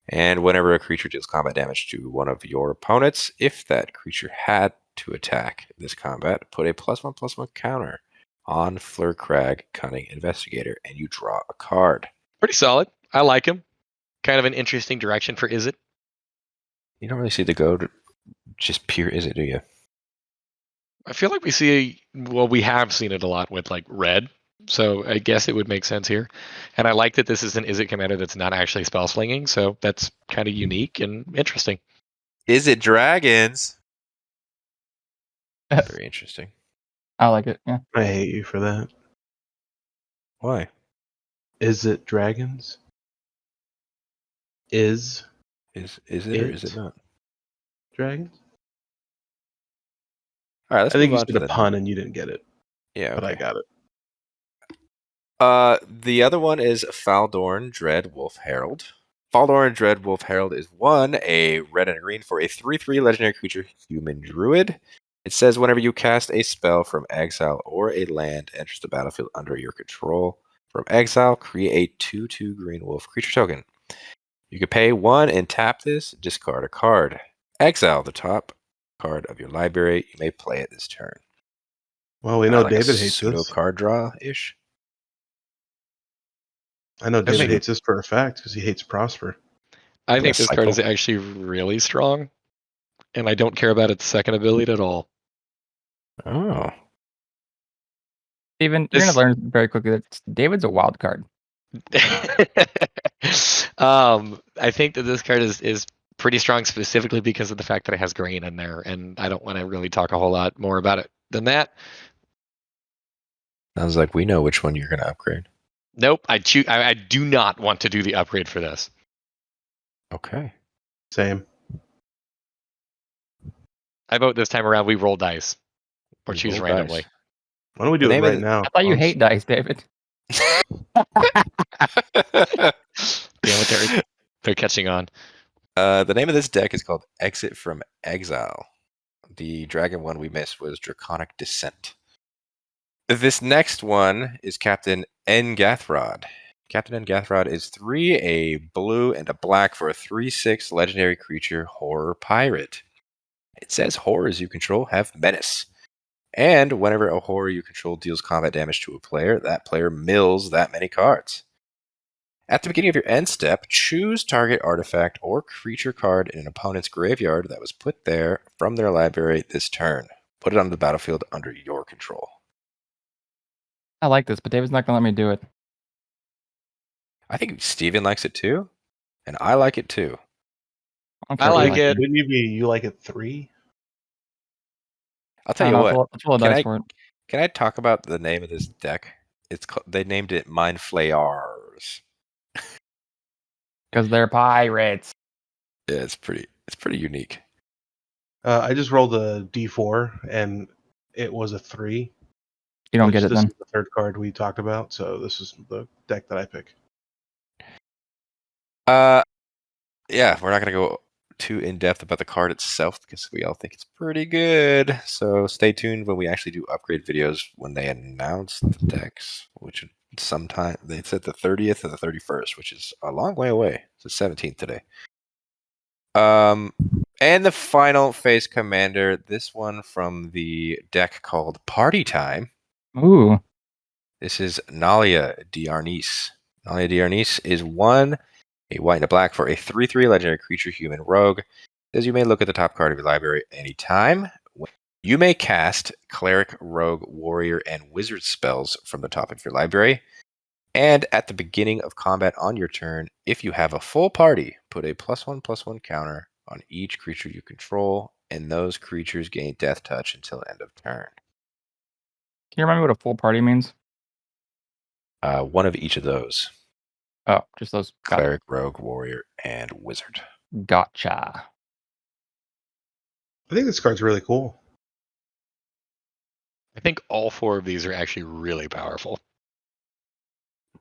And whenever a creature deals combat damage to one of your opponents, if that creature had to attack this combat, put a +1/+1 counter on Flurkrag Cunning Investigator, and you draw a card. Pretty solid. I like him. Kind of an interesting direction for Izzet. You don't really see the goad just pure Izzet, do you? I feel like we have seen it a lot with like red, so I guess it would make sense here. And I like that this is an Izzet commander that's not actually spell slinging, so that's kind of unique and interesting. Izzet Dragons? Very interesting. I like it. Yeah. I hate you for that. Why? Is it dragons? Is Is it or is it not? dragons? All right, let's I think move you on said to a the pun and you didn't get it, Yeah, but I okay. got it. The other one is Faldorn Dread Wolf Herald. Faldorn Dread Wolf Herald is a red and a green for a 3/3 legendary creature, human druid. It says whenever you cast a spell from exile or a land enters the battlefield under your control, from exile, create a 2/2 green wolf creature token. You can pay 1 and tap this, discard a card. Exile the top card of your library. You may play it this turn. Well, we know Like a David hates pseudo this. card draw-ish. I know David think- hates this for a fact because he hates Prosper. I think Yes, this card is cycle. actually really strong, and I don't care about its second ability at all. Oh. Steven, you're This- gonna learn very quickly that David's a wild card. I think that this card is pretty strong specifically because of the fact that it has green in there, and I don't want to really talk a whole lot more about it than that. Sounds like we know which one you're going to upgrade. Nope, I do not want to do the upgrade for this. Okay. Same. I vote this time around we roll dice or We choose roll randomly. dice. Why don't we do The it name of right the- now? I thought you Hans? hate dice, David. Damn it, they're catching on. The name of this deck is called Exit from Exile. The dragon one we missed was Draconic Descent. This next one is Captain Engathrod. Captain Engathrod is 3, a blue and a black for a 3/6 legendary creature horror pirate. It says horrors you control have menace. And whenever a horror you control deals combat damage to a player, that player mills that many cards. At the beginning of your end step, choose target artifact or creature card in an opponent's graveyard that was put there from their library this turn. Put it on the battlefield under your control. I like this, but David's not gonna let me do it. I think Steven likes it too, and I like it too. don't I care what you like it. Wouldn't you like it 3? I'll tell I you don't what. know, let's roll a Can dice I- for it. Can I talk about the name of this deck? They named it Mind Flayers. Because they're pirates. Yeah, it's pretty unique. I just rolled a d4 and it was a 3. You don't which get it this then. is the third card we talked about, so this is the deck that I pick. Yeah, we're not gonna go too in depth about the card itself because we all think it's pretty good. So stay tuned when we actually do upgrade videos when they announce the decks, which sometime they said the 30th or the 31st, which is a long way away. It's the 17th today. And the final phase commander, this one from the deck called Party Time. Ooh. This is Nalia Diarnis. Nalia Diarnis is 1, a white and a black for a 3/3 legendary creature, human rogue. Says you may look at the top card of your library anytime. You may cast cleric, rogue, warrior, and wizard spells from the top of your library. And at the beginning of combat on your turn, if you have a full party, put a +1/+1 counter on each creature you control, and those creatures gain death touch until end of turn. Can you remind me what a full party means? One of each of those. Oh, just those. Cleric, rogue, warrior, and wizard. Gotcha. I think this card's really cool. I think all 4 of these are actually really powerful.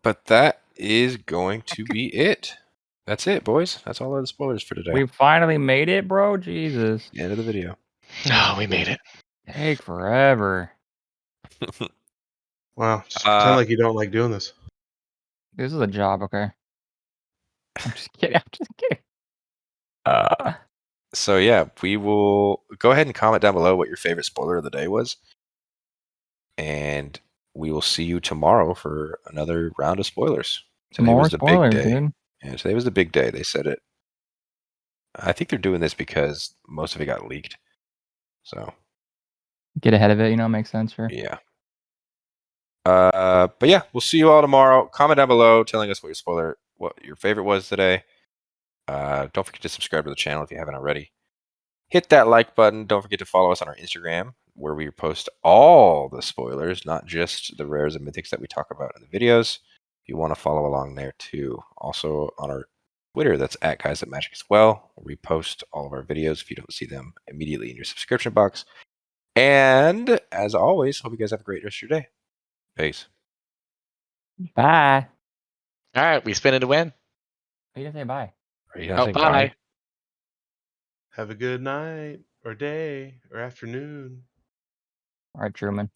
But that is going to be it. That's it, boys. That's all of the spoilers for today. We finally made it, bro. Jesus. End of the video. Oh, we made it. Take forever. Wow, just pretend Uh, like you don't like doing this. This is a job, okay? I'm just kidding. I'm just kidding. So yeah, we will go ahead and comment down below what your favorite spoiler of the day was. And we will see you tomorrow for another round of spoilers. Today More was the big spoilers, day. dude. Yeah, today was the big day. They said it. I think they're doing this because most of it got leaked. So Get ahead of it, makes sense, sure. yeah. But yeah, we'll see you all tomorrow. Comment down below telling us what your favorite was today. Don't forget to subscribe to the channel if you haven't already. Hit that like button. Don't forget to follow us on our Instagram, where we post all the spoilers, not just the rares and mythics that we talk about in the videos. If you want to follow along there too. Also on our Twitter, that's @guys@magic as well. We post all of our videos if you don't see them immediately in your subscription box. And as always, hope you guys have a great rest of your day. Peace. Bye. All right, we spin it to win. You didn't say bye. Are you not Oh, saying bye. Have a good night or day or afternoon. All right, Truman.